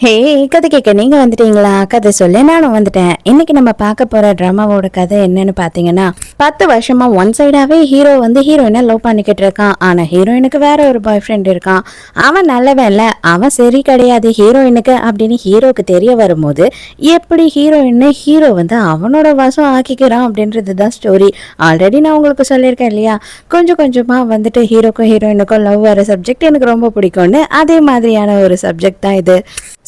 ஹே, கதை கேட்க நீங்க வந்துட்டீங்களா? கதை சொல்ல நானும் வந்துட்டேன். இன்னைக்கு நம்ம பார்க்க போற டிராமாவோட கதை என்னன்னு பாத்தீங்கன்னா, 10 வருஷமா ஒன் சைடாவே ஹீரோ வந்து ஹீரோயினை லவ் பண்ணிக்கிட்டு இருக்கான். ஆனா ஹீரோயினுக்கு வேற ஒரு பாய் ஃப்ரெண்ட் இருக்கான். அவன் நல்லவன் இல்ல, அவன் சரி கிடையாது ஹீரோயினுக்கு அப்படின்னு ஹீரோக்கு தெரிய வரும்போது எப்படி ஹீரோ வந்து அவனோட வசம் ஆக்கிக்கிறான் அப்படின்றது தான் ஸ்டோரி. ஆல்ரெடி நான் உங்களுக்கு சொல்லியிருக்கேன் இல்லையா, கொஞ்சம் கொஞ்சமா வந்துட்டு ஹீரோக்கும் ஹீரோயினுக்கும் லவ் வர சப்ஜெக்ட் எனக்கு ரொம்ப பிடிக்கும்னு. அதே மாதிரியான ஒரு சப்ஜெக்ட் தான் இது.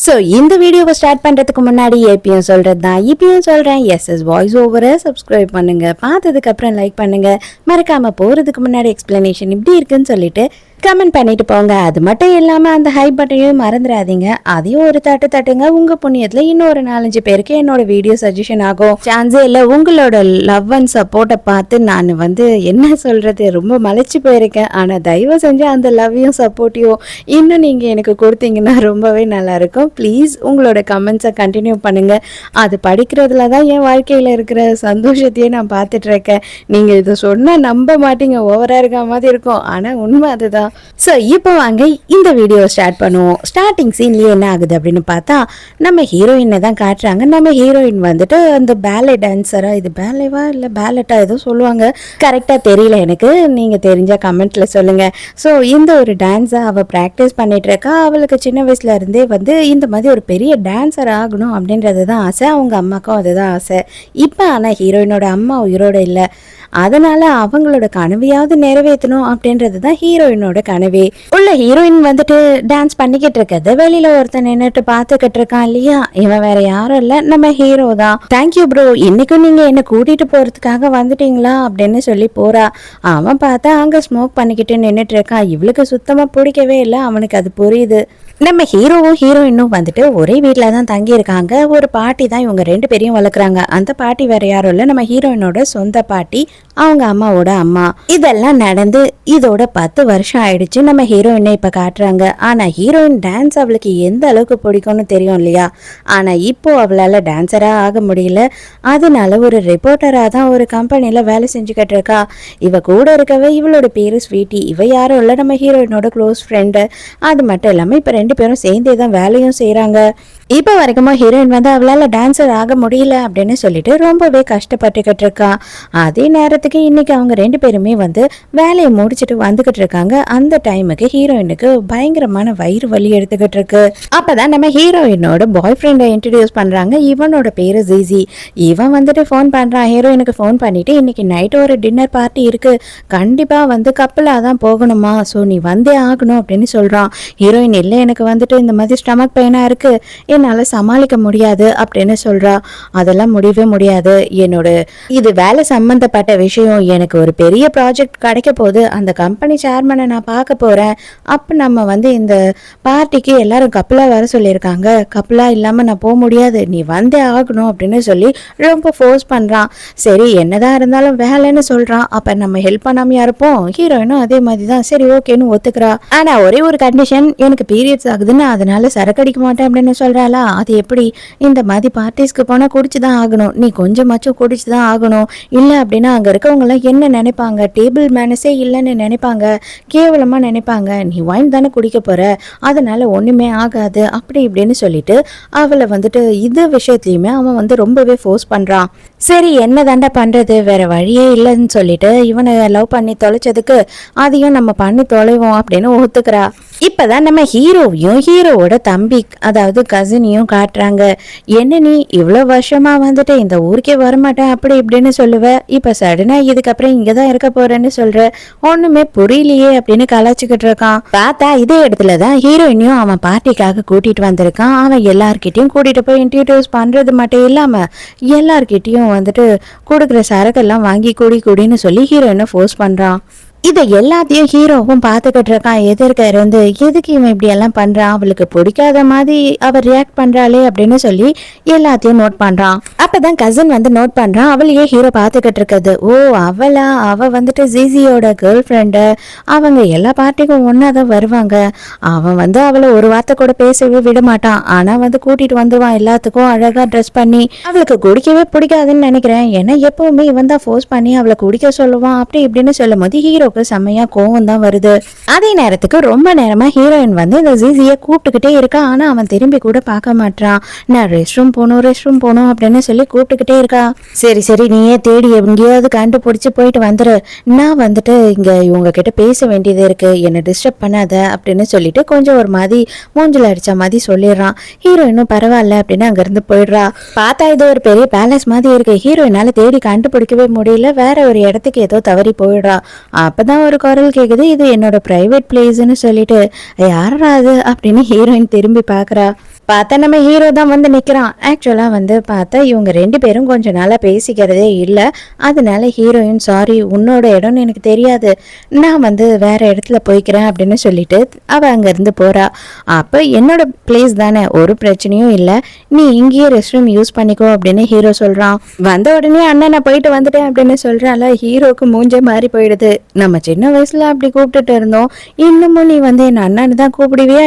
ஸோ இந்த வீடியோவை ஸ்டார்ட் பண்ணுறதுக்கு முன்னாடி ஏபியும் சொல்கிறது தான் இப்பயும் சொல்கிறேன். எஸ்எஸ் வாய்ஸ் ஓவரை சப்ஸ்கிரைப் பண்ணுங்கள், பார்த்ததுக்கப்புறம் லைக் பண்ணுங்கள், மறக்காமல் போகிறதுக்கு முன்னாடி எக்ஸ்பிளனேஷன் இப்படி இருக்குன்னு சொல்லிட்டு கமெண்ட் பண்ணிட்டு போங்க. அது மட்டும் இல்லாமல் அந்த ஹை பட்டனையும் மறந்துடாதீங்க, அதையும் ஒரு தட்டுங்க. உங்கள் புண்ணியத்தில் இன்னொரு 4-5 பேருக்கு என்னோட வீடியோ சஜஷன் ஆகும். சான்ஸே இல்லை. உங்களோட லவ் அண்ட் சப்போர்ட்டை பார்த்து நான் வந்து என்ன சொல்கிறது, ரொம்ப மலைச்சு போயிருக்கேன். ஆனால் தயவு செஞ்சு அந்த லவ்வையும் சப்போர்ட்டையும் இன்னும் நீங்கள் எனக்கு கொடுத்தீங்கன்னா ரொம்பவே நல்லாயிருக்கும். ப்ளீஸ் உங்களோட கமெண்ட்ஸை கண்டினியூ பண்ணுங்கள். அது படிக்கிறதுல தான் என் வாழ்க்கையில் இருக்கிற சந்தோஷத்தையே நான் பார்த்துட்ருக்கேன். நீங்கள் இதை சொன்னால் நம்ப மாட்டீங்க, ஓவராக இருக்க மாதிரி இருக்கும், ஆனால் உண்மை அதுதான். ஸோ இப்போ வாங்க இந்த வீடியோ ஸ்டார்ட் பண்ணுவோம். ஸ்டார்டிங் சீன்லேயே என்ன ஆகுது அப்படின்னு பார்த்தா, நம்ம ஹீரோயினை தான் காட்டுறாங்க. நம்ம ஹீரோயின் வந்துட்டு அந்த பேலே டான்ஸரா, இது பேலேவா இல்லை பேலட்டா ஏதோ சொல்லுவாங்க, கரெக்டாக தெரியல எனக்கு, நீங்கள் தெரிஞ்சால் கமெண்ட்டில் சொல்லுங்கள். ஸோ இந்த ஒரு டான்ஸை அவள் ப்ராக்டிஸ் பண்ணிட்டு இருக்கா. அவளுக்கு சின்ன வயசுல இருந்தே வந்து இந்த மாதிரி ஒரு பெரிய டான்ஸர் ஆகணும் அப்படின்றது தான் ஆசை. அவங்க அம்மாக்கும் அதுதான் ஆசை. இப்போ ஆனால் ஹீரோயினோட அம்மா உயிரோடு இல்லை, அதனால அவங்களோட கனவையாவது நிறைவேற்றணும் அப்படின்றது தான் ஹீரோயினோட கனவே. உள்ள ஹீரோயின் வந்துட்டு டான்ஸ் பண்ணிக்கிட்டு இருக்கிறது வெளியில ஒருத்தன் நின்றுட்டு பார்த்துக்கிட்டு இருக்கான் இல்லையா, இவன் வேற யாரும் இல்லை, நம்ம ஹீரோ தான். தேங்க்யூ ப்ரோ, இன்னைக்கும் நீங்க என்ன கூட்டிட்டு போறதுக்காக வந்துட்டீங்களா அப்படின்னு சொல்லி போறா. அவன் பார்த்தா அங்க ஸ்மோக் பண்ணிக்கிட்டு நின்றுட்டு இருக்கான். இவளுக்கு சுத்தமா பிடிக்கவே இல்லை, அவனுக்கு அது புரியுது. நம்ம ஹீரோவும் ஹீரோயினும் வந்துட்டு ஒரே வீட்டில் தான் தங்கி இருக்காங்க. ஒரு பாட்டி தான் இவங்க 2 பேரையும் வளர்க்குறாங்க. அந்த பாட்டி வேற யாரும் இல்லை, நம்ம ஹீரோயினோட சொந்த பாட்டி, அவங்க அம்மாவோட அம்மா. இதெல்லாம் நடந்து இதோட 10 வருஷம் ஆயிடுச்சு. நம்ம ஹீரோயினை இப்போ காட்டுறாங்க. ஆனால் ஹீரோயின் டான்ஸ் அவளுக்கு எந்த அளவுக்கு பிடிக்கும்னு தெரியும் இல்லையா. ஆனால் இப்போ அவளால் டான்ஸராக ஆக முடியல. அதனால ஒரு ரிப்போர்ட்டராக தான் ஒரு கம்பெனியில் வேலை செஞ்சுக்கிட்டு இருக்கா. இவ கூட இருக்கவே இவளோட பேரு ஸ்வீட்டி. இவ யாரும் இல்லை, நம்ம ஹீரோயினோட க்ளோஸ் ஃப்ரெண்டு. அது மட்டும் இல்லாமல் இப்போ 2 பேரும் சேர்ந்தே தான் வேலையும் செய்கிறாங்க. இப்போ வரைக்குமா ஹீரோயின் வந்து அவளால் டான்ஸர் ஆக முடியல அப்படின்னு சொல்லிட்டு ரொம்பவே கஷ்டப்பட்டுக்கிட்டு இருக்கா. அதே நேரத்துக்கு இன்னைக்கு அவங்க 2 பேருமே வந்து வேலையை முடிச்சுட்டு வந்துகிட்டு இருக்காங்க. அந்த டைமுக்கு ஹீரோயினுக்கு பயங்கரமான வயிறு வலி எடுத்துக்கிட்டு இருக்கு. அப்பதான் நம்ம ஹீரோயினோட பாய் ஃப்ரெண்டை இன்ட்ரடியூஸ் பண்றாங்க. இவனோட பேரு ஜிசி. இவன் வந்துட்டு ஃபோன் பண்றான் ஹீரோயினுக்கு. ஃபோன் பண்ணிட்டு இன்னைக்கு நைட்டு ஒரு டின்னர் பார்ட்டி இருக்கு, கண்டிப்பா வந்து கப்பலாக தான் போகணுமா, ஸோ நீ வந்தே ஆகணும் அப்படின்னு சொல்றான். ஹீரோயின் இல்லை, எனக்கு வந்துட்டு இந்த மாதிரி ஸ்டமக் பெயினா இருக்கு, என்னால் சமாளிக்க முடியாது அப்படின்னு சொல்றா. அதெல்லாம் முடியவே முடியாது, என்னோட இது வேலை சம்பந்தப்பட்ட விஷயம், எனக்கு ஒரு பெரிய ப்ராஜெக்ட் கிடைக்க போகுது, அந்த கம்பெனி சேர்மனை நான் பார்க்க போறேன், அப்போ நம்ம வந்து இந்த பார்ட்டிக்கு எல்லாரும் கப்பலாக வர சொல்லியிருக்காங்க, கப்பலாக இல்லாமல் நான் போக முடியாது, நீ வந்தே ஆகணும் அப்படின்னு சொல்லி ரொம்ப ஃபோர்ஸ் பண்ணுறான். சரி என்னதான் இருந்தாலும் வேலைன்னு சொல்கிறான், அப்போ நம்ம ஹெல்ப் பண்ணாமையா இருப்போம். ஹீரோயினும் அதே மாதிரி தான் சரி ஓகேன்னு ஒத்துக்கிறா. ஆனால் ஒரே ஒரு கண்டிஷன், எனக்கு பீரியட்ஸ் ஆகுதுன்னு அதனால சரக்கு அடிக்க மாட்டேன் அப்படின்னு சொல்கிறாளா. அது எப்படி, இந்த மாதிரி பார்ட்டிஸ்க்கு போனால் குடிச்சு தான் ஆகணும், நீ கொஞ்சமாச்சும் குடிச்சு தான் ஆகணும், இல்லை அப்படின்னா அங்கே இருக்கவங்களாம் என்ன நினைப்பாங்க, டேபிள் மேனஸே இல்லைன்னு நினைப்பாங்க, கேவலமாக நினைப்பாங்க, நீ வைன் தானே குடிக்க போகிற, அதனால ஒன்றுமே ஆகாது அப்படி இப்படின்னு சொல்லிட்டு அவளை வந்துட்டு இது விஷயத்துலையுமே அவன் வந்து ரொம்பவே ஃபோர்ஸ் பண்ணுறான். சரி என்ன தாண்டா பண்ணுறது, வேற வழியே இல்லைன்னு சொல்லிட்டு இவனை லவ் பண்ணி தொலைச்சதுக்கு அதையும் நம்ம பண்ணி தொலைவோம் அப்படின்னு ஒத்துக்கிறா. இப்போதான் நம்ம ஹீரோவையும் ஹீரோவோட தம்பி அதாவது கசினையும் காட்டுறாங்க. என்ன நீ இவ்வளோ வருஷமா வந்துட்டு இந்த ஊருக்கே வரமாட்டேன் அப்படி இப்படின்னு சொல்லுவ, இப்போ சடனாக இதுக்கப்புறம் இங்கே தான் இருக்க போறேன்னு சொல்ற, ஒன்றுமே புரியலையே அப்படின்னு கலாச்சிக்கிட்டு இருக்கான். பார்த்தா இதே இடத்துல தான் ஹீரோயினையும் அவன் பார்ட்டிக்காக கூட்டிட்டு வந்திருக்கான். அவன் எல்லார்கிட்டையும் கூட்டிட்டு போய் இன்ட்ரடியூஸ் பண்றது மட்டும் இல்லாமல் எல்லார்கிட்டையும் வந்துட்டு கொடுக்குற சரக்கெல்லாம் வாங்கி குடின்னு சொல்லி ஹீரோயினை ஃபோர்ஸ் பண்ணுறான். இதை எல்லாத்தையும் ஹீரோவும் பார்த்துக்கிட்டு இருக்கான். எதிர்க்க இருந்து எதுக்கு இவன் இப்படி எல்லாம் பண்றான், அவளுக்கு பிடிக்காத மாதிரி அவர் ரியாக்ட் பண்றாளே அப்படின்னு சொல்லி எல்லாத்தையும் நோட் பண்றான். அப்பதான் கசின் வந்து நோட் பண்றான். அவளையே ஹீரோ பார்த்துக்கிட்டு இருக்குது. ஓ அவளா, அவ வந்துட்டு ஜிசியோட கேர்ள் ஃப்ரெண்டு, அவங்க எல்லா பார்ட்டிக்கும் ஒன்னாதான் வருவாங்க, அவன் வந்து அவளை ஒரு வார்த்தை கூட பேசவே விட மாட்டான், ஆனா வந்து கூட்டிட்டு வந்துருவான் எல்லாத்துக்கும் அழகா ட்ரெஸ் பண்ணி. அவளுக்கு குடிக்கவே பிடிக்காதுன்னு நினைக்கிறேன், ஏன்னா எப்பவுமே இவன் தான் ஃபோர்ஸ் பண்ணி அவளை குடிக்க சொல்லுவான் அப்படி இப்படின்னு சொல்லும் போது ஹீரோ ஹீரோக்கு செம்மையா கோவம் தான் வருது. அதே நேரத்துக்கு ரொம்ப நேரமா ஹீரோயின் வந்து இந்த ஜிசிய கூப்பிட்டுக்கிட்டே இருக்கா. ஆனா அவன் திரும்பி கூட பார்க்க மாட்டான். நான் ரெஸ்ட் ரூம் போகணும் அப்படின்னு சொல்லி கூப்பிட்டுக்கிட்டே இருக்கா. சரி சரி நீயே தேடி எங்கேயாவது கண்டுபிடிச்சு போயிட்டு வந்துரு, நான் வந்துட்டு இங்க இவங்க கிட்ட பேச வேண்டியது இருக்கு, என்னை டிஸ்டர்ப் பண்ணாத அப்படின்னு சொல்லிட்டு கொஞ்சம் ஒரு மாதிரி மூஞ்சில் அடிச்ச மாதிரி சொல்லிடுறான். ஹீரோயினும் பரவாயில்ல அப்படின்னு அங்கிருந்து போயிடுறா. பார்த்தா இது ஒரு பெரிய பேலஸ் மாதிரி இருக்கு. ஹீரோயினால தேடி கண்டுபிடிக்கவே முடியல. வேற ஒரு இடத்துக்கு ஏதோ தவறி போயிடுறா. அப்பதான் ஒரு குரல் கேக்குது, இது என்னோட பிரைவேட் பிளேஸ்ன்னு சொல்லிட்டு. யாரா அது அப்படின்னு ஹீரோயின் திரும்பி பாக்குறா. பார்த்தா நம்ம ஹீரோ தான் வந்து நிற்கிறான். ஆக்சுவலாக வந்து பார்த்தா இவங்க ரெண்டு பேரும் கொஞ்சம் நாளாக பேசிக்கிறதே இல்லை. அதனால ஹீரோயின் சாரி உன்னோட இடம்னு எனக்கு தெரியாது, நான் வந்து வேற இடத்துல போய்க்கிறேன் அப்படின்னு சொல்லிட்டு அவள் அங்கேருந்து போகிறா. அப்போ என்னோட பிளேஸ் தானே, ஒரு பிரச்சனையும் இல்லை, நீ இங்கேயே ரெஸ்ட் ரூம் யூஸ் பண்ணிக்கோ அப்படின்னு ஹீரோ சொல்கிறான். வந்த உடனே அண்ணன் நான் போயிட்டு வந்துட்டேன் அப்படின்னு சொல்கிறால. ஹீரோக்கு மூஞ்சே மாறி போயிடுது. நம்ம சின்ன வயசில் அப்படி கூப்பிட்டுட்டு இருந்தோம், இன்னமும் நீ வந்து என் அண்ணன்னு தான் கூப்பிடுவியா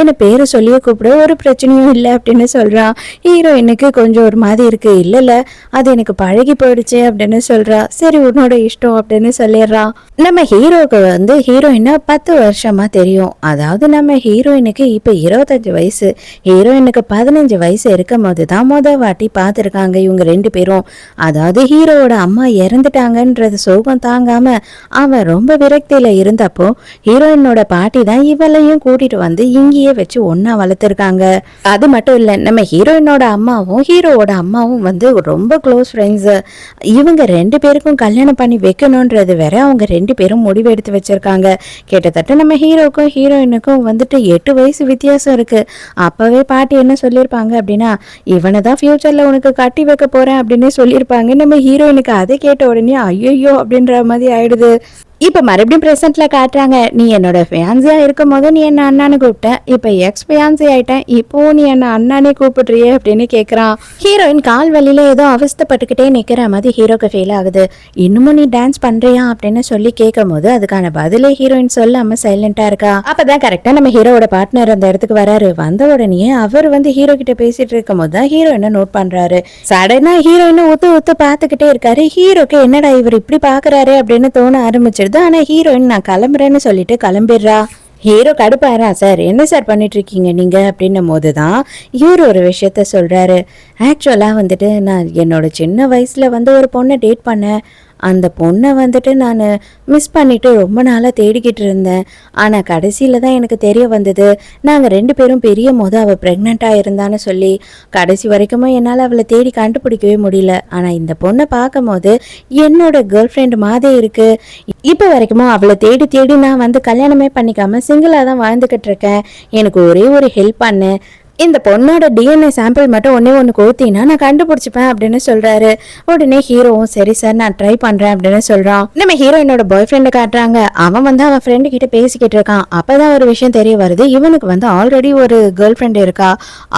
என்ன பேரை சொல்லியே கூப்பிடு, ஒரு பிரச்சனையும் இல்லை அப்படின்னு சொல்றான். ஹீரோயினுக்கு கொஞ்சம் ஒரு மாதிரி இருக்கு. இல்ல அது எனக்கு பழகி போயிடுச்சு அப்படின்னு சொல்றா. சரி உன்னோட இஷ்டம் அப்படின்னு சொல்லிடுறான். நம்ம ஹீரோக்கு வந்து ஹீரோயினை 10 வருஷமா தெரியும். அதாவது நம்ம ஹீரோயினுக்கு இப்ப 25 வயசு, ஹீரோயினுக்கு 15 வயசு இருக்கும் போது தான் வாட்டி பார்த்துருக்காங்க இவங்க ரெண்டு பேரும். அதாவது ஹீரோவோட அம்மா இறந்துட்டாங்கன்றது சோகம் தாங்காம அவன் ரொம்ப விரக்தியில இருந்தப்போ ஹீரோயினோட பாட்டி தான் இவளையும் கூட்டிட்டு வந்து இங்கேயே வச்சு ஒன்னா வளர்த்துருக்காங்க. அது மட்டும் இல்ல, நம்ம ஹீரோயினோட அம்மாவும் ஹீரோவோட அம்மாவும் வந்து ரொம்ப க்ளோஸ் ஃப்ரெண்ட்ஸ். இவங்க ரெண்டு பேருக்கும் கல்யாணம் பண்ணி வைக்கணும்ன்றது வேற அவங்க ரெண்டு பேரும் முடிவெடுத்து வச்சிருக்காங்க. கிட்டத்தட்ட நம்ம ஹீரோக்கும் ஹீரோயினுக்கும் வந்துட்டு 8 வயசு வித்தியாசம் இருக்கு. அப்பவே பாட்டி என்ன சொல்லியிருப்பாங்க அப்படின்னா, இவனை தான் ஃபியூச்சர்ல உனக்கு கட்டி வைக்க போறேன் அப்படின்னு சொல்லியிருப்பாங்க. நம்ம ஹீரோயினுக்கு அதை கேட்ட உடனே ஐயோ அப்படின்ற மாதிரி ஆயிடுது. இப்ப மறுபடியும் பிரசன்ட்ல காட்டுறாங்க, நீ என்னோட ஃபியான்சியா இருக்கும் போது நீ என்ன அண்ணான்னு கூப்பிட்ட, இப்ப எக்ஸ் ஃபியான்சி ஆயிட்டேன், இப்போ நீ என்ன அண்ணானே கூப்பிடுறியே அப்படின்னு கேக்குறான். ஹீரோயின் கால் வழியில ஏதோ அவஸ்தப்பட்டுக்கிட்டே நிக்கிற மாதிரி ஹீரோக்கு ஃபீல் ஆகுது. இன்னமும் நீ டான்ஸ் பண்றியா அப்படின்னு சொல்லி கேட்கும் போது அதுக்கான பதிலே ஹீரோயின் சொல்லாம சைலண்டா இருக்கா. அப்பதான் கரெக்டா நம்ம ஹீரோட பார்ட்னர் அந்த இடத்துக்கு வராரு. வந்த உடனே அவர் வந்து ஹீரோ கிட்ட பேசிட்டு இருக்கும் போது தான் ஹீரோயினை நோட் பண்றாரு. சடனா ஹீரோயினை ஊத்து பாத்துக்கிட்டே இருக்காரு. ஹீரோக்கு என்னடா இவர் இப்படி பாக்குறாரு அப்படின்னு தோண ஆரம்பிச்சிருது. ஆனா ஹீரோயின் நான் கிளம்புறேன்னு சொல்லிட்டு கிளம்பிடுறா. ஹீரோ கடுப்பாரா, சார் என்ன சார் பண்ணிட்டு இருக்கீங்க நீங்க அப்படின்னும் போதுதான் இவர் ஒரு விஷயத்த சொல்றாரு. ஆக்சுவலா வந்துட்டு நான் என்னோட சின்ன வயசுல வந்து ஒரு பொண்ணை டேட் பண்ணேன். அந்த பொண்ணை வந்துட்டு நான் மிஸ் பண்ணிட்டு ரொம்ப நாளாக தேடிக்கிட்டு இருந்தேன். ஆனால் கடைசியில் தான் எனக்கு தெரிய வந்தது, நாங்கள் ரெண்டு பேரும் பெரிய போது அவள் ப்ரெக்னெண்ட்டாக இருந்தான்னு சொல்லி. கடைசி வரைக்குமே என்னால் அவளை தேடி கண்டுபிடிக்கவே முடியல. ஆனால் இந்த பொண்ணை பார்க்கும் போது என்னோட கேர்ள் ஃப்ரெண்ட் மாதிரி இருக்குது. இப்போ வரைக்குமோ அவளை தேடி தேடி நான் வந்து கல்யாணமே பண்ணிக்காமல் சிங்கிளாக தான் வாழ்ந்துக்கிட்டு இருக்கேன். எனக்கு ஒரே ஒரு ஹெல்ப் பண்ணு, இந்த பொண்ணோட டிஎன்ஏ சாம்பிள் மட்டும் ஒன்று கொடுத்தீங்கன்னா நான் கண்டுபிடிச்சிப்பேன் அப்படின்னு சொல்றாரு. உடனே ஹீரோவும் சரி சார் நான் ட்ரை பண்றேன் அப்படின்னு சொல்றான். நம்ம ஹீரோயினோட பாய் ஃப்ரெண்டை காட்டுறாங்க. அவன் வந்து அவன் ஃப்ரெண்டு கிட்ட பேசிக்கிட்டு இருக்கான். அப்பதான் ஒரு விஷயம் தெரிய வருது, இவனுக்கு வந்து ஆல்ரெடி ஒரு கேர்ள் ஃப்ரெண்ட் இருக்கா.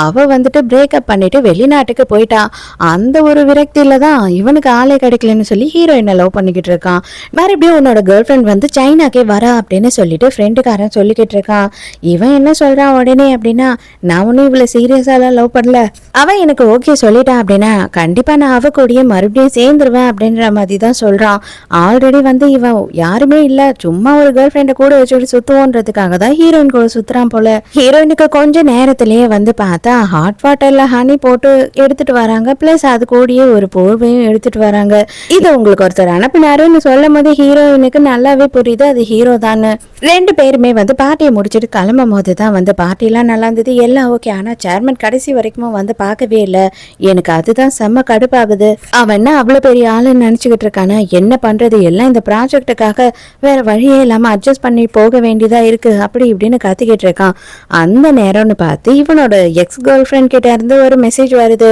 அவ வந்துட்டு பிரேக்கப் பண்ணிட்டு வெளிநாட்டுக்கு போயிட்டா. அந்த ஒரு விரக்தியில தான் இவனுக்கு ஆளே கிடைக்கலன்னு சொல்லி ஹீரோயினை லவ் பண்ணிக்கிட்டு இருக்கான். மறுபடியும் உன்னோட கேர்ள் ஃப்ரெண்ட் வந்து சைனாக்கே வரா அப்படின்னு சொல்லிட்டு ஃப்ரெண்டுக்காரன் சொல்லிக்கிட்டு இருக்கான். இவன் என்ன சொல்றான் உடனே அப்படின்னா, நான் ஒன்னும் இவ்வளவு சீரியஸாலாம் லவ் பண்ணல, அவன் எனக்கு ஓகே சொல்லிட்டான் அப்படின்னா கண்டிப்பா நான் அவ கூடயே மறுபடியும் சேர்ந்துருவேன் அப்படின்ற மாதிரி தான் சொல்றான். ஆல்ரெடி வந்து இவன் யாருமே இல்ல, சும்மா ஒரு கேர்ள் ஃப்ரெண்டை கூட வச்சுட்டு சுத்துவோன்றதுக்காக தான் ஹீரோயின் கூட சுத்துறான் போல. ஹீரோயினுக்கு கொஞ்ச நேரத்திலேயே வந்து பார்த்தா ஹாட் வாட்டர்ல ஹனி போட்டு எடுத்துட்டு வராங்க. பிளஸ் அது கூடயே ஒரு போர்வையும் எடுத்துட்டு வராங்க. இது உங்களுக்கு ஒருத்தர் அனுப்பினாருன்னு சொல்லும் போது ஹீரோயினுக்கு நல்லாவே புரியுது அது ஹீரோ தானே. ரெண்டு பேருமே வந்து பார்ட்டியை முடிச்சுட்டு கிளம்பும் போது தான் வந்து பார்ட்டிலாம் நல்லா இருந்தது, எல்லாம் ஓகே. ஆனால் சேர்மன் கடைசி வரைக்கும் வந்து பார்க்கவே இல்லை. எனக்கு அதுதான் செம்ம கடுப்பாகுது. அவன் என்ன அவ்வளோ பெரிய ஆளுன்னு நினச்சிக்கிட்டு இருக்கானா, என்ன பண்ணுறது, எல்லாம் இந்த ப்ராஜெக்டுக்காக வேற வழியே இல்லாமல் அட்ஜஸ்ட் பண்ணி போக வேண்டியதாக இருக்குது அப்படி இப்படின்னு கத்திக்கிட்டு இருக்கான். அந்த நேரம்னு பார்த்து இவனோட எக்ஸ் கேர்ள் ஃப்ரெண்ட் கிட்ட இருந்து ஒரு மெசேஜ் வருது.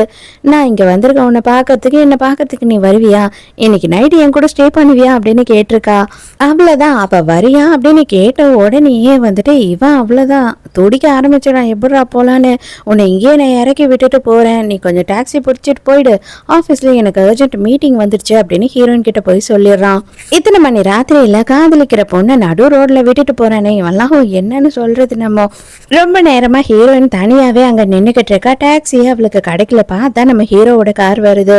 நான் இங்கே வந்திருக்கேன் உன்னை பார்க்கறதுக்கு, என்னை பார்க்கறதுக்கு நீ வருவியா, இன்னைக்கு நைட்டு என் கூட ஸ்டே பண்ணுவியா அப்படின்னு கேட்டிருக்கா. அவ்வளோதான், அப்போ வரியா அப்படின்னு கேட்ட உடனேயே வந்துட்டு இவன் அவ்வளோதான் துடிக்க ஆரம்பிச்சிடான், எப்படா போலான்னு. உன்னை இங்கேயே நான் இறக்கி விட்டுட்டு போகிறேன், நீ கொஞ்சம் டாக்ஸி பிடிச்சிட்டு போயிடு, ஆஃபீஸில் எனக்கு அர்ஜென்ட் மீட்டிங் வந்துடுச்சு அப்படின்னு ஹீரோயின் கிட்ட போய் சொல்லிடுறான். இத்தனை மணி ராத்திரியில் காதலிக்கிற பொண்ணை நடு ரோட்டில் விட்டுட்டு போகிறானே, இவெல்லாம் என்னன்னு சொல்கிறது. நம்ம ரொம்ப நேரமாக ஹீரோயின் தனியாகவே அங்கே நின்றுக்கிட்டு இருக்கா. டாக்ஸியே அவளுக்கு கிடைக்கலப்பா. அதான் நம்ம ஹீரோவோட கார் வருது.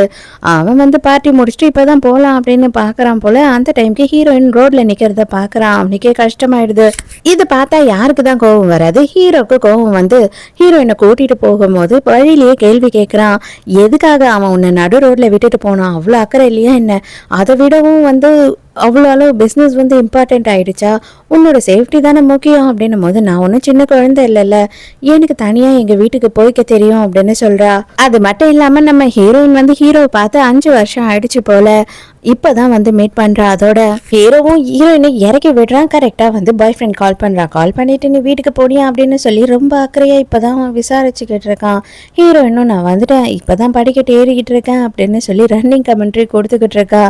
அவன் வந்து பார்ட்டி முடிச்சுட்டு இப்போ தான் போகலாம் அப்படின்னு பார்க்குறான் போல. அந்த டைமுக்கு ஹீரோயின் ரோட்டில் நிற்கிறத பார்க்குறான். அவனுக்கே கஷ்டமாயிடுது. இது பார்த்தா யாருக்கு தான் கோவம் வராது? ஹீரோக்கு கோவம் வந்து ஹீரோயினை கூட்டிட்டு போகும்போது வழியிலேயே கேள்வி கேட்குறான். எதுக்காக அவன் உன்னை நடு ரோட்ல விட்டுட்டு போனான்? அவ்வளோ அக்கறை இல்லையா என்ன? அதை விடவும் வந்து அவ்வளோ அளவு பிஸ்னஸ் வந்து இம்பார்ட்டண்ட் ஆயிடுச்சா? உன்னோட சேஃப்டி தானே முக்கியம் அப்படின்னும் போது, நான் ஒன்றும் சின்ன குழந்தை இல்லைல்ல, எனக்கு தனியாக எங்கள் வீட்டுக்கு போய்க்க தெரியும் அப்படின்னு சொல்கிறா. அது மட்டும் இல்லாமல் நம்ம ஹீரோயின் வந்து ஹீரோவை பார்த்து 5 வருஷம் ஆயிடுச்சு போல. இப்போதான் வந்து மீட் பண்ணுறா. அதோட ஹீரோவும் ஹீரோயினை இறக்கி விடுறான். கரெக்டாக வந்து பாய் ஃப்ரெண்ட் கால் பண்ணுறான். கால் பண்ணிட்டு நீ வீட்டுக்கு போனியா அப்படின்னு சொல்லி ரொம்ப அக்கறையாக இப்போ தான் விசாரிச்சுக்கிட்டு இருக்கான். ஹீரோயினும் நான் வந்துட்டேன், இப்போ தான் படிக்கட்டு ஏறிக்கிட்டு இருக்கேன் அப்படின்னு சொல்லி ரன்னிங் கமெண்ட்ரி கொடுத்துக்கிட்டு இருக்கா.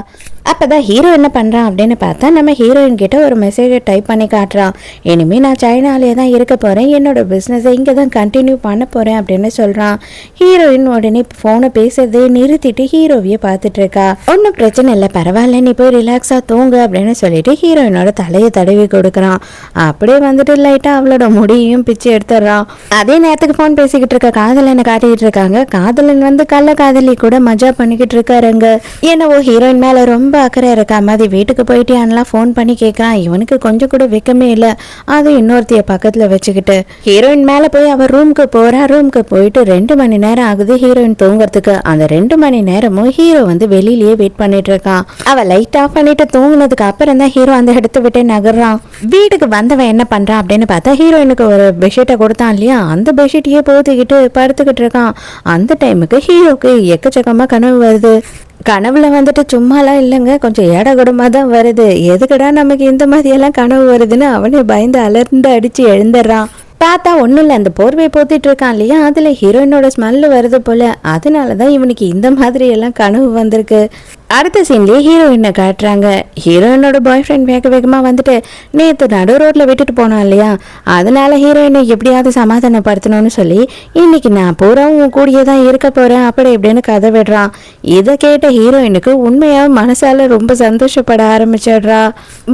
அப்போ தான் ஹீரோ என்ன பண்ணுறான் அப்படின்னு பார்த்தா, நம்ம ஹீரோயின் கிட்ட ஒரு மெசேஜை டைப் பண்ணி காட்டுறான். இனிமேல் நான் சைனாலேயே தான் இருக்க போகிறேன், என்னோட பிஸ்னஸை இங்கே தான் கண்டினியூ பண்ண போகிறேன் அப்படின்னு சொல்கிறான். ஹீரோயின் உடனே ஃபோனை பேசுறதே நிறுத்திட்டு ஹீரோவையே பார்த்துட்டு இருக்கா. ஒன்றும் பிரச்சனை இல்லை, பரவாயில்ல, நீ போய் ரிலாக்ஸாக தூங்கு அப்படின்னு சொல்லிட்டு ஹீரோயினோட தலையை தடவி கொடுக்குறான். அப்படியே வந்துட்டு லைட்டாக அவளோட முடியையும் பிச்சு எடுத்துடுறான். அதே நேரத்துக்கு ஃபோன் பேசிக்கிட்டு இருக்க காதலனை காட்டிக்கிட்டு இருக்காங்க. காதலன் வந்து கள்ள காதலி கூட மஜா பண்ணிக்கிட்டு இருக்காருங்க. என்னவோ ஹீரோயின் மேலே ரொம்ப அக்கறை இருக்கா மாதிரி வீட்டுக்கு போயிட்டியான்லாம் ஃபோன் பண்ணி கேட்குறான். இவனுக்கு கொஞ்சம் கூட வெக்கமே இல்லை. அது இன்னொருத்தைய பக்கத்தில் வச்சுக்கிட்டு ஹீரோயின் மேலே போய் அவள் ரூமுக்கு போகிறா. ரூமுக்கு போயிட்டு 2 மணி நேரம் ஆகுது ஹீரோயின் தூங்குறதுக்கு. அந்த 2 மணி நேரமும் ஹீரோ வந்து வெளியிலேயே வெயிட் பண்ணிட்டு இருக்கான். அவள் லைட் ஆஃப் பண்ணிட்டு தூங்குனதுக்கு அப்புறம் தான் ஹீரோ அந்த இடத்த விட்டு நகர்றான். வீட்டுக்கு வந்தவன் என்ன பண்ணுறான் அப்படின்னு பார்த்தா, ஹீரோயினுக்கு ஒரு பெட்ஷீட்டை கொடுத்தான் இல்லையா, அந்த பெட்ஷீட்டையே போத்திக்கிட்டு படுத்துக்கிட்டு இருக்கான். அந்த டைமுக்கு ஹீரோக்கு எக்கச்சக்கமாக கனவு வருது. கனவுல வந்துட்டு சும்மாலாம் இல்லைங்க, கொஞ்சம் ஏடகுடமாக தான் வருது. எதுக்கடா நமக்கு இந்த மாதிரியெல்லாம் கனவு வருதுன்னு அவனே பயந்து அலர்ந்து அடித்து எழுந்துடுறான். பார்த்தா ஒன்றும் இல்லை, அந்த போர்வை போத்திட்டு இருக்கான் இல்லையா, அதில் ஹீரோயினோட ஸ்மெல்லு வருது போல். அதனால தான் இவனுக்கு இந்த மாதிரி எல்லாம் கனவு வந்திருக்கு. அடுத்த சீன்லேயே ஹீரோயினை காட்டுறாங்க. ஹீரோயினோட பாய் ஃப்ரெண்ட் வேக வேகமாக வந்துட்டு நேற்று நடு ரோட்டில் விட்டுட்டு போனான் இல்லையா, அதனால ஹீரோயினை எப்படியாவது சமாதானப்படுத்தணும்னு சொல்லி இன்னைக்கு நான் பூராவும் கூடியே தான் இருக்க போகிறேன் அப்படி இப்படின்னு கதை விடுறான். இதை கேட்ட ஹீரோயினுக்கு உண்மையாக மனசால ரொம்ப சந்தோஷப்பட ஆரம்பிச்சிடுறா.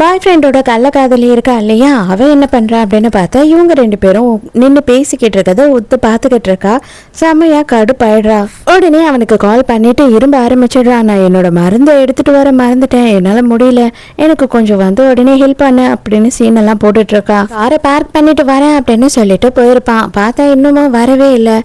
பாய் ஃப்ரெண்டோட கள்ளக்காதலி இருக்கா இல்லையா, அவன் என்ன பண்ணுறா அப்படின்னு பார்த்தா, இவங்க 2 பேரும் நின்று பேசிக்கிட்டு இருக்கதை ஒத்து பார்த்துக்கிட்டு இருக்கா. செம்மையாக கடுப்பாயிடுறா. உடனே அவனுக்கு கால் பண்ணிட்டு இரும்ப ஆரம்பிச்சிடுறா. நான் என்னோட மருந்தை எடுத்துட்டு வர மறந்துட்டேன், என்னால் முடியல, எனக்கு கொஞ்சம் வந்து உடனே ஹெல்ப் பண்ண அப்படின்னு சீனெல்லாம் போட்டுட்டு இருக்கா. காரை பார்க் பண்ணிட்டு வரேன் அப்படின்னு சொல்லிட்டு போயிருப்பான். பார்த்தா இன்னுமா வரவே இல்லை.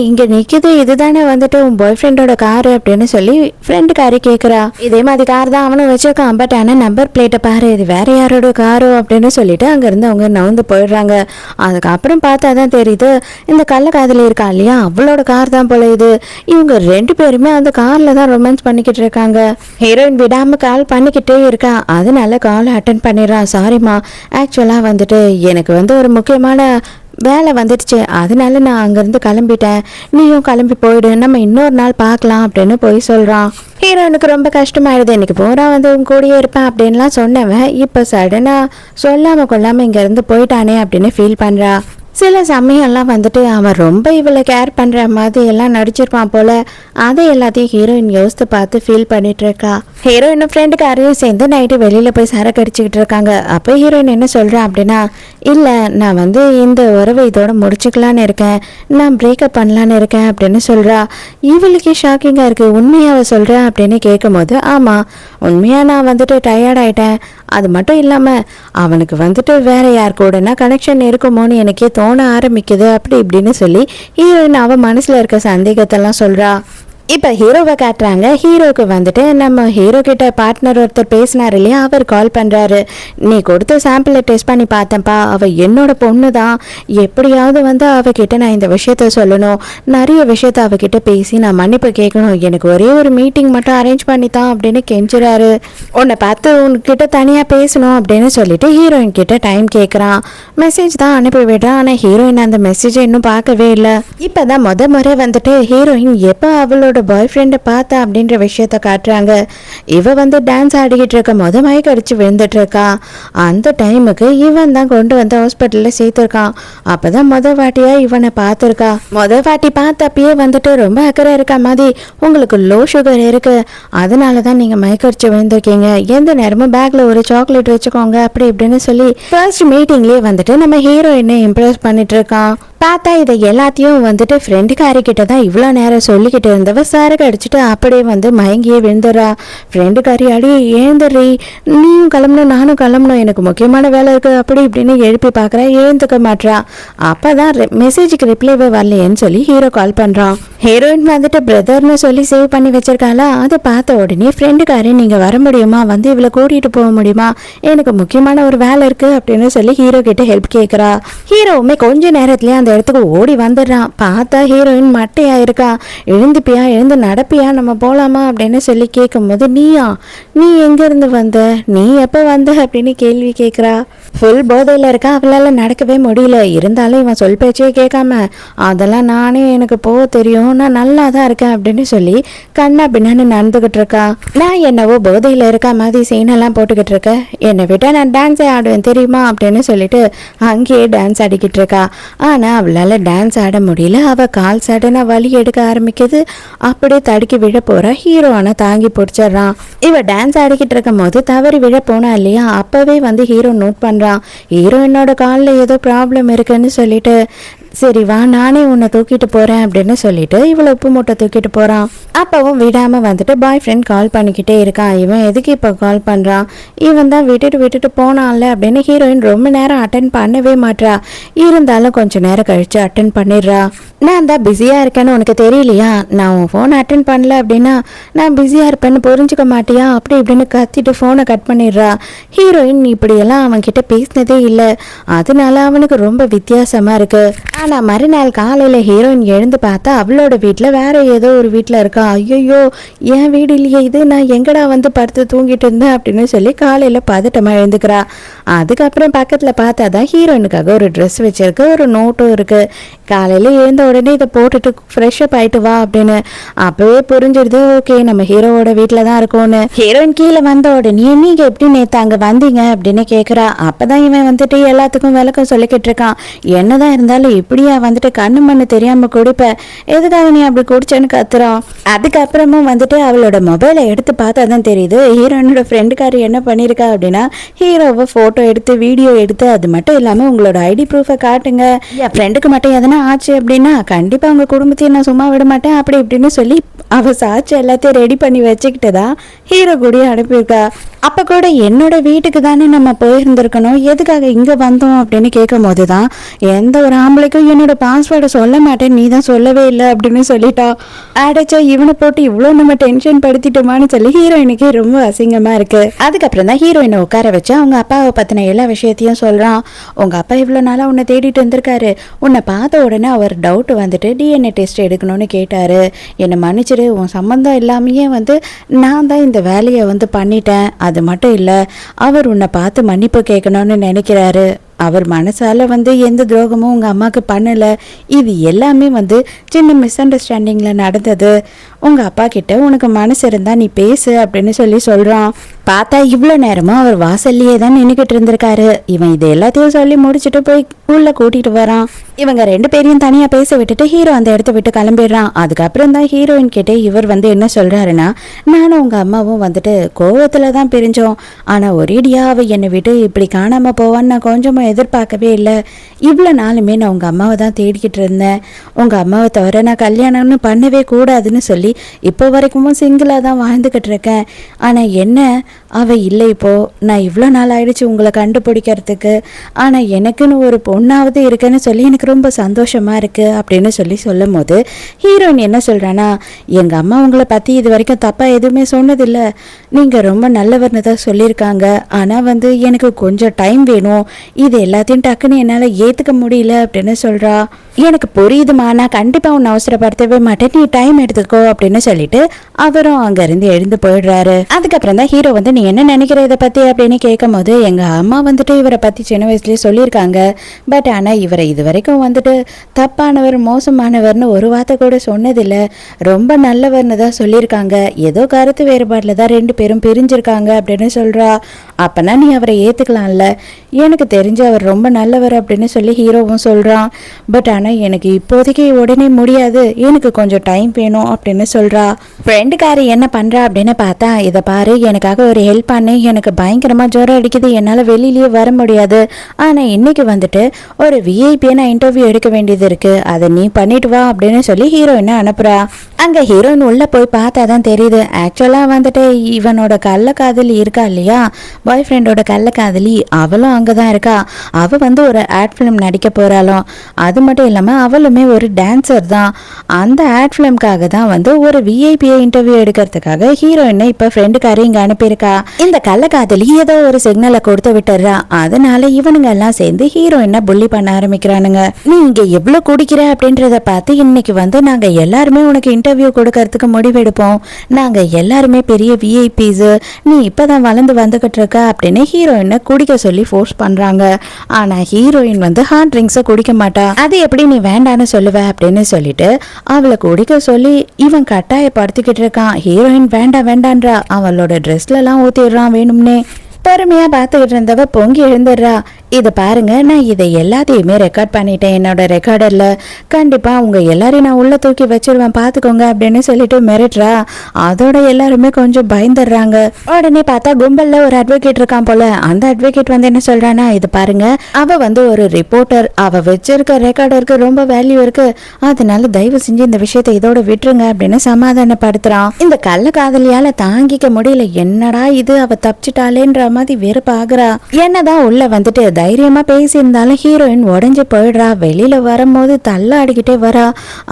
இங்கே நிற்கிது, இதுதானே வந்துட்டு உன் பாய் ஃப்ரெண்டோட காரு அப்படின்னு சொல்லி ஃப்ரெண்டு காரி கேட்குறா. இதே மாதிரி கார் தான் அவனும் வச்சிருக்கான், பட் ஆனால் நம்பர் பிளேட்டை பாரு, இது வேற யாரோட காரோ அப்படின்னு சொல்லிட்டு அங்கேருந்து அவங்க நவுந்து போயிடுறாங்க. அதுக்கப்புறம் பார்த்தா தான் தெரியுது, இந்த கள்ளக்காதலி இருக்கா இல்லையா, அவளோட கார் தான் போல இது. இவங்க 2 பேருமே அந்த காரில் தான் ரொமான்ஸ் பண்ணிக்கிட்டு இருக்காங்க. ஹீரோயின் விடாம கால் பண்ணிக்கிட்டே இருக்கா. அதனால கால் அட்டன் பண்ணிடுறான். சாரிம்மா, ஆக்சுவலாக வந்துட்டு எனக்கு வந்து ஒரு முக்கியமான வேலை வந்துடுச்சு, அதனால நான் அங்கேருந்து கிளம்பிட்டேன், நீயும் கிளம்பி போயிடு, நம்ம இன்னொரு நாள் பார்க்கலாம் அப்படின்னு போய் சொல்கிறான். ஹீரோனுக்கு ரொம்ப கஷ்டமாயிடுது. இன்னைக்கு பூரா வந்து உங்க கூடயே இருப்பேன் அப்படின்லாம் சொன்னவன் இப்போ சடனாக சொல்லாமல் கொள்ளாமல் இங்கேருந்து போயிட்டானே அப்படின்னு ஃபீல் பண்ணுறா. சில சமயம்லாம் வந்துட்டு அவன் ரொம்ப இவளை கேர் பண்ணுற மாதிரி எல்லாம் நடிச்சிருப்பான் போல. அதை எல்லாத்தையும் ஹீரோயின் யோசித்து பார்த்து ஃபீல் பண்ணிட்டு இருக்கா. ஹீரோயினும் ஃப்ரெண்டுக்காரையும் சேர்ந்து நைட்டு வெளியில் போய் சரக்கு அடிச்சுக்கிட்டு இருக்காங்க. அப்போ ஹீரோயின் என்ன சொல்கிறா அப்படின்னா, இல்லை நான் வந்து இந்த உறவை இதோட முடிச்சுக்கலான்னு இருக்கேன், நான் பிரேக்கப் பண்ணலான்னு இருக்கேன் அப்படின்னு சொல்கிறா. இவளுக்கே ஷாக்கிங்காக இருக்குது. உண்மையாக அவள் சொல்கிறேன் அப்படின்னு கேட்கும் போது, ஆமாம் உண்மையாக நான் வந்துட்டு டயர்ட் ஆகிட்டேன், அது மட்டும் இல்லாமல் அவனுக்கு வந்துட்டு வேற யார் கூடனா கனெக்ஷன் இருக்குமோன்னு எனக்கே தோண ஆரம்பிக்குது அப்படி இப்படின்னு சொல்லி ஹீரோயின் அவன் மனசில் இருக்க சந்தேகத்தெல்லாம் சொல்கிறா. இப்போ ஹீரோவை காட்டுறாங்க. ஹீரோக்கு வந்துட்டு நம்ம ஹீரோ கிட்ட பார்ட்னர் ஒருத்தர் பேசினார் இல்லையா, அவர் கால் பண்ணுறாரு. நீ கொடுத்த சாம்பிளை டெஸ்ட் பண்ணி பார்த்தேன்ப்பா, அவள் என்னோட பொண்ணு தான், எப்படியாவது வந்து அவகிட்ட நான் இந்த விஷயத்த சொல்லணும், நிறைய விஷயத்த அவகிட்ட பேசி நான் மன்னிப்பு கேட்கணும், எனக்கு ஒரே ஒரு மீட்டிங் மட்டும் அரேஞ்ச் பண்ணித்தான் அப்படின்னு கெஞ்சுறாரு. உன்னை பார்த்து உன்கிட்ட தனியாக பேசணும் அப்படின்னு சொல்லிட்டு ஹீரோயின் கிட்ட டைம் கேட்குறான். மெசேஜ் தான் அனுப்பி விடுறான். ஆனால் ஹீரோயின் அந்த மெசேஜை இன்னும் பார்க்கவே இல்லை. இப்போ தான் முறை வந்துட்டு ஹீரோயின் எப்போ அவளோட பாய் ஃப்ரெண்டை பார்த்தா அப்படின்ற விஷயத்த காட்டுறாங்க. இவ வந்து டான்ஸ் ஆடிக்கிட்டு இருக்கும் போது மயக்க அடிச்சு விழுந்துட்டு இருக்கா. அந்த டைமுக்கு இவன் தான் கொண்டு வந்து ஹாஸ்பிட்டல்ல சேர்த்துருக்கான். அப்பதான் வாட்டியா இவனை பார்த்துருக்கா. வாட்டி பார்த்தப்பயே வந்துட்டு ரொம்ப அக்கறை இருக்க மாதிரி, உங்களுக்கு லோ சுகர் இருக்கு, அதனாலதான் நீங்க மயக்க அடிச்சு விழுந்திருக்கீங்க, எந்த நேரமும் பேக்ல ஒரு சாக்லேட் வச்சுக்கோங்க அப்படி இப்படின்னு சொல்லி ஃபர்ஸ்ட் மீட்டிங்லயே வந்துட்டு நம்ம ஹீரோயினை இம்ப்ரெஸ் பண்ணிட்டு இருக்கான். பார்த்தா இதை எல்லாத்தையும் வந்துட்டு ஃப்ரெண்டுக்காரிக்கிட்ட தான் இவ்வளோ நேரம் சொல்லிக்கிட்டு இருந்தவ சரக்கு அடிச்சுட்டு அப்படியே வந்து மயங்கியே விழுந்துடுறா. ஃப்ரெண்டுக்காரி அடி ஏந்திரி, நீயும் கிளம்பணும் நானும் கிளம்பணும், எனக்கு முக்கியமான வேலை இருக்குது அப்படி இப்படின்னு எழுப்பி பார்க்குறா. எழுந்துக்க மாட்றா. அப்போ தான் மெசேஜுக்கு ரிப்ளைவே வரலையேன்னு சொல்லி ஹீரோ கால் பண்ணுறான். ஹீரோயின் வந்துட்டு பிரதர்னு சொல்லி சேவ் பண்ணி வச்சிருக்காளா. அதை பார்த்த உடனே ஃப்ரெண்டுக்காரி நீங்கள் வர முடியுமா, வந்து இவளை கூட்டிகிட்டு போக முடியுமா, எனக்கு முக்கியமான ஒரு வேலை இருக்குது அப்படின்னு சொல்லி ஹீரோ கிட்ட ஹெல்ப் கேட்குறா. ஹீரோவுமே கொஞ்ச நேரத்துலேயே அந்த இடத்துக்கு ஓடி வந்துடுறான். பார்த்தா ஹீரோயின் மட்டையா இருக்கா. எழுந்துப்பியா, எழுந்து நடப்பியா, நம்ம போலாமா அப்படின்னு சொல்லி கேட்கும்போது, நீ எங்க இருந்து வந்த, நீ எப்ப வந்த அப்படின்னு கேள்வி கேட்குறா. ஃபுல் போதையில் இருக்கா, அவளால் நடக்கவே முடியல. இருந்தாலும் இவன் சொல் பேச்சே கேட்காம, அதெல்லாம் நானே எனக்கு போக தெரியும், நான் நல்லா தான் இருக்கேன் அப்படின்னு சொல்லி கண்ணா பின்னான்னு நடந்துகிட்டு இருக்கா. நான் என்னவோ போதையில் இருக்கா மாதிரி சீனெல்லாம் போட்டுக்கிட்டு இருக்கேன், என்னை விட்டா நான் டான்ஸே ஆடுவேன் தெரியுமா அப்படின்னு சொல்லிட்டு அங்கேயே டான்ஸ் ஆடிக்கிட்டு இருக்கா. ஆனால் அவளால் டான்ஸ் ஆட முடியல. அவள் கால் சடனாக வலி எடுக்க ஆரம்பிக்குது. அப்படியே தடுக்கி விழ போகிறா. ஹீரோனை தாங்கி பிடிச்சிட்றான். இவள் டான்ஸ் ஆடிக்கிட்டு இருக்கும் போது தவறி விழ போனா இல்லையா, அப்போவே வந்து ஹீரோ நோட் பண்ணுறான். ஹீரோயினோட காலில் ஏதோ ப்ராப்ளம் இருக்குன்னு சொல்லிட்டு, சரி வா நானே உன்னை தூக்கிட்டு போகிறேன் அப்படின்னு சொல்லிட்டு இவளை உப்பு மூட்டை தூக்கிட்டு போகிறான். அப்பவும் விடாமல் வந்துட்டு பாய் ஃப்ரெண்ட் கால் பண்ணிக்கிட்டே இருக்கான். இவன் எதுக்கு இப்போ கால் பண்ணுறான், இவன் தான் விட்டுட்டு போனான்ல அப்படின்னு ஹீரோயின் ரொம்ப நேரம் அட்டன் பண்ணவே மாட்றா. இருந்தாலும் கொஞ்சம் நேரம் கழிச்சு அட்டன் பண்ணிடுறா. நான் தான் பிஸியாக இருக்கேன்னு உனக்கு தெரியலையா, நான் உன் ஃபோனை அட்டன் பண்ணல அப்படின்னா நான் பிஸியாக இருப்பேன்னு புரிஞ்சுக்க மாட்டியா அப்படி இப்படின்னு கத்திட்டு ஃபோனை கட் பண்ணிடுறா. ஹீரோயின் இப்படியெல்லாம் அவன்கிட்ட பேசினதே இல்லை, அதனால அவனுக்கு ரொம்ப வித்தியாசமாக இருக்குது. ஆனால் மறுநாள் காலையில் ஹீரோயின் எழுந்து பார்த்தா அவளோட வீட்டில் வேற ஏதோ ஒரு வீட்டில் இருக்கா. ஐயோ என் வீடு இல்லையே இது, நான் எங்கடா வந்து படுத்து தூங்கிட்டு இருந்தேன் அப்படின்னு சொல்லி காலையில் பதட்டமாக எழுந்துக்கிறா. அதுக்கப்புறம் பக்கத்தில் பார்த்தா தான் ஹீரோயினுக்காக ஒரு ட்ரெஸ் வச்சிருக்கு, ஒரு நோட்டும் இருக்குது. காலையில் எழுந்த உடனே இதை போட்டுட்டு ஃப்ரெஷ்அப் ஆகிட்டு வா அப்படின்னு. அப்போவே புரிஞ்சிடுது, ஓகே நம்ம ஹீரோவோட வீட்டில் தான் இருக்கோன்னு. ஹீரோயின் கீழே வந்த உடனே நீங்கள் எப்படி நேற்று அங்கே வந்தீங்க அப்படின்னு கேட்குறா. அப்போ தான் இவன் வந்துட்டு எல்லாத்துக்கும் விளக்கம் சொல்லிக்கிட்டு இருக்கான். என்னதான் இருந்தாலும் இப்படியா வந்துட்டு கண்ணு மண்ணு தெரியாம குடிப்ப, எதுக்காக நீ அப்படி குடிச்சேன்னு கத்துறான். அதுக்கப்புறமும் வந்துட்டு அவளோட மொபைலை எடுத்து பார்த்தா தான் தெரியுது ஹீரோயினோட ஃப்ரெண்டுக்காரி என்ன பண்ணியிருக்கா அப்படின்னா, ஹீரோவை ஃபோட்டோ எடுத்து வீடியோ எடுத்து, அது மட்டும் இல்லாமல் உங்களோட ஐடி ப்ரூஃபை காட்டுங்க, என் ஃப்ரெண்டுக்கு மட்டும் எதனா ஆச்சு அப்படின்னா கண்டிப்பாக உங்கள் குடும்பத்தையும் நான் சும்மா விட மாட்டேன் அப்படி இப்படின்னு சொல்லி அவள் சாட்சி எல்லாத்தையும் ரெடி பண்ணி வச்சுக்கிட்டு தான் ஹீரோ கூடிய அனுப்பியிருக்கா. அப்போ கூட என்னோட வீட்டுக்கு தானே நம்ம போயிருந்துருக்கணும், எதுக்காக இங்கே வந்தோம் அப்படின்னு கேட்கும் போது தான் எந்த ஒரு ஆம்பளைக்கும் என்னோட பாஸ்வேர்டை சொல்ல மாட்டேன், நீ தான் சொல்லவே இல்லை அப்படின்னு சொல்லிட்டா. அடைச்சா இவனை போட்டு இவ்வளோ நம்ம டென்ஷன் படுத்திட்டோமான்னு சொல்லி ஹீரோயினுக்கு ரொம்ப அசிங்கமாக இருக்குது. அதுக்கப்புறம் தான் ஹீரோயினை உட்கார வச்சு அவங்க அப்பாவை பற்றின எல்லா விஷயத்தையும் சொல்கிறான். உங்கள் அப்பா இவ்வளோ நாளாக உன்னை தேடிட்டு வந்திருக்காரு, உன்னை பார்த்த உடனே அவர் டவுட் வந்துட்டு டிஎன்ஏ டெஸ்ட் எடுக்கணும்னு கேட்டார், என்னை மன்னிச்சிரு, உன் சம்மந்தம் இல்லாமையே வந்து நான் தான் இந்த வேலையை வந்து பண்ணிட்டேன், அது மட்டும் இல்லை அவர் உன்னை பார்த்து மன்னிப்பு கேட்கணும்னு நினைக்கிறாரு, அவர் மனசால வந்து எந்த துரோகமும் உங்கள் அம்மாவுக்கு பண்ணலை, இது எல்லாமே வந்து சின்ன மிஸ் அண்டர்ஸ்டாண்டிங்கில் நடந்தது, உங்கள் அப்பா கிட்ட உனக்கு மனசு இருந்தால் நீ பேசு அப்படின்னு சொல்லி சொல்கிறான். பார்த்தா இவ்வளோ நேரமும் அவர் வாசல்லையே தான் நின்றுக்கிட்டு இருந்திருக்காரு. இவன் இது எல்லாத்தையும் சொல்லி முடிச்சுட்டு போய் உள்ளே கூட்டிகிட்டு வரான். இவங்க ரெண்டு பேரையும் தனியாக பேச விட்டுட்டு ஹீரோ அந்த இடத்த விட்டு கிளம்பிடுறான். அதுக்கப்புறம் தான் ஹீரோயின் கிட்டே இவர் வந்து என்ன சொல்கிறாருன்னா, நானும் உங்கள் அம்மாவும் வந்துட்டு கோவத்தில் தான் பிரிஞ்சோம், ஆனால் ஒரேடியாக அவள் என்னை விட்டு இப்படி காணாமல் போவான்னு நான் கொஞ்சமாக எதிர்பார்க்கவே இல்லை, இவ்வளோ நாளுமே நான் உங்கள் அம்மாவை தான் தேடிக்கிட்டு இருந்தேன், உங்கள் அம்மாவை தவிர நான் கல்யாணம்னு பண்ணவே கூடாதுன்னு சொல்லி இப்போ வரைக்கும் சிங்கிளாக தான் வாழ்ந்துக்கிட்டு இருக்கேன், ஆனால் என்ன அவள் இல்லை இப்போது, நான் இவ்வளோ நாள் ஆயிடுச்சு உங்களை கண்டுபிடிக்கிறதுக்கு, ஆனால் எனக்குன்னு ஒரு பொண்ணாவது இருக்குன்னு சொல்லி எனக்கு ரொம்ப சந்தோஷமாக இருக்குது அப்படின்னு சொல்லி சொல்லும் போது ஹீரோயின் என்ன சொல்கிறான்னா, எங்கள் அம்மா உங்களை பற்றி இது வரைக்கும் தப்பாக எதுவுமே சொன்னதில்லை, நீங்கள் ரொம்ப நல்லவர்னு தான் சொல்லியிருக்காங்க, ஆனால் வந்து எனக்கு கொஞ்சம் டைம் வேணும், இது எல்லாத்தையும் டக்குன்னு என்னால் ஏற்றுக்க முடியல அப்படின்னு சொல்கிறா. எனக்கு புரியுதுமா, நான் கண்டிப்பாக உன்னை அவசரப்படுத்தவே மாட்டேன், நீ டைம் எடுத்துக்கோ அப்படின்னு சொல்லிட்டு அவரும் அங்கேருந்து எழுந்து போயிடுறாரு. அதுக்கப்புறம் தான் ஹீரோ வந்து நீ என்ன நினைக்கிற இதை பத்தி அப்படின்னு கேட்கும் போது எங்க அம்மா வந்துட்டு இவரை பத்தி சின்ன வயசுலயே சொல்லியிருக்காங்க. பட் ஆனா இவரை இது வரைக்கும் வந்துட்டு தப்பானவர் மோசமானவர்னு ஒரு வார்த்தை கூட சொன்னதில்ல. ரொம்ப நல்லவர்னு தான் சொல்லியிருக்காங்க. ஏதோ கருத்து வேறுபாடுல தான் 2 பேரும் பிரிஞ்சிருக்காங்க அப்படின்னு சொல்றா. அப்பனா நீ அவரை ஏத்துக்கலாம்ல, எனக்கு தெரிஞ்சு அவர் ரொம்ப நல்லவர் அப்படின்னு சொல்லி ஹீரோவும் சொல்றான். பட் ஆனா எனக்கு இப்போதைக்கு உடனே முடியாது, எனக்கு கொஞ்சம் டைம் வேணும் அப்படின்னு சொல்றா. ஃப்ரெண்டுக்காரி என்ன பண்றா அப்படின்னு பார்த்தா, இதை பாரு, எனக்காக ஒரு ஹெல்ப் பண்ணு, எனக்கு பயங்கரமா ஜுரம் அடிக்குது, என்னால வெளியிலேயே வர முடியாது, ஆனா இன்னைக்கு வந்துட்டு ஒரு விஐபியான இன்டர்வியூ எடுக்க வேண்டியது இருக்கு, அதை நீ பண்ணிட்டு வா அப்படின்னு சொல்லி ஹீரோயினை அனுப்புறா. அங்க ஹீரோயின் உள்ள போய் பார்த்தா தான் தெரியுது, ஆக்சுவலா வந்துட்டு இவனோட கள்ளக்காதலி இருக்கா இல்லையா, பாய் ஃப்ரெண்டோட கள்ளக்காதலி, அவளும் அங்கதான் இருக்கா. அவ வந்து ஒரு ஆட் ஃபிலிம் நடிக்க போறாளாம். அது மட்டும் இல்லாம அவளுமே ஒரு டான்சர் தான். அந்த ஆட் ஃபிலிம்காக தான் வந்து ஒரு விஐபியை இன்டர்வியூ எடுக்கிறதுக்காக ஹீரோயினை இப்ப ஃப்ரெண்டுக்காரி இங்க அனுப்பியிருக்கா. இந்த கள்ளக்காதலி ஏதோ ஒரு சிக்னலை கொடுத்து விட்டுறா. அதனால இவனுங்க எல்லாம் சேர்ந்து ஹீரோயினை புள்ளி பண்ண ஆரம்பிக்கிறானுங்க. நீ இங்க எவ்வளவு குடிக்கிற அப்படின்றத பார்த்து இன்னைக்கு வந்து நாங்க எல்லாருமே உனக்கு இன்டர்வியூ கொடுக்கறதுக்கு முடிவெடுப்போம், நாங்க எல்லாருமே பெரிய விஐபிஸ், நீ இப்பதான் வளர்ந்து வந்துகிட்டு இருக்க அப்படின்னு ஹீரோயினை குடிக்க சொல்லி ஃபோர்ஸ் பண்றாங்க. ஆனா ஹீரோயின் வந்து ஹார்ட் ட்ரிங்க்ஸை குடிக்க மாட்டா. அது எப்படி நீ வேண்டான்னு சொல்லுவ அப்படின்னு சொல்லிட்டு அவளை குடிக்க சொல்லி இவன் கட்டாயப்படுத்திக்கிட்டு இருக்கான். ஹீரோயின் வேண்டாம் வேண்டான்றா. அவளோட ட்ரெஸ்ல எல்லாம் ஊத்திடுறான் வேணும்னே. பொறுமையா பார்த்துக்கிட்டு இருந்தவ பொங்கி எழுந்துடுறா. இது பாருங்க, நான் இதை எல்லாத்தையுமே ரெக்கார்ட் பண்ணிட்டேன் என்னோட ரெக்கார்டர்ல, கண்டிப்பா உங்க எல்லாரையும் நான் உள்ள தூக்கி வச்சிருவேன் பாத்துக்கோங்க அப்படின்னு சொல்லிட்டு மிரட்டுறா. அதோட எல்லாருமே கொஞ்சம் பயந்துடுறாங்க. உடனே பார்த்தா கும்பல்ல ஒரு அட்வொகேட் இருக்கான் போல. அந்த அட்வொகேட் வந்து என்ன சொல்றானா, இது பாருங்க, அவ வந்து ஒரு ரிப்போர்ட்டர், அவ வச்சிருக்க ரெக்கார்டருக்கு ரொம்ப வேல்யூ இருக்கு, அதனால தயவு செஞ்சு இந்த விஷயத்தை இதோட விட்டுருங்க அப்படின்னு சமாதானப்படுத்துறான். இந்த கள்ள காதலியால தாங்கிக்க முடியல, என்னடா இது, அவ தப்பிச்சிட்டாலேன்ற மாதிரி வெறுப்பாகிறா. என்னதான் உள்ள வந்துட்டு தைரியமா பேசியிருந்தாலும் ஹீரோயின் உடஞ்சி போயிடுறா. வெளியில வரும்போது தள்ளாடிக்கிட்டே வரா.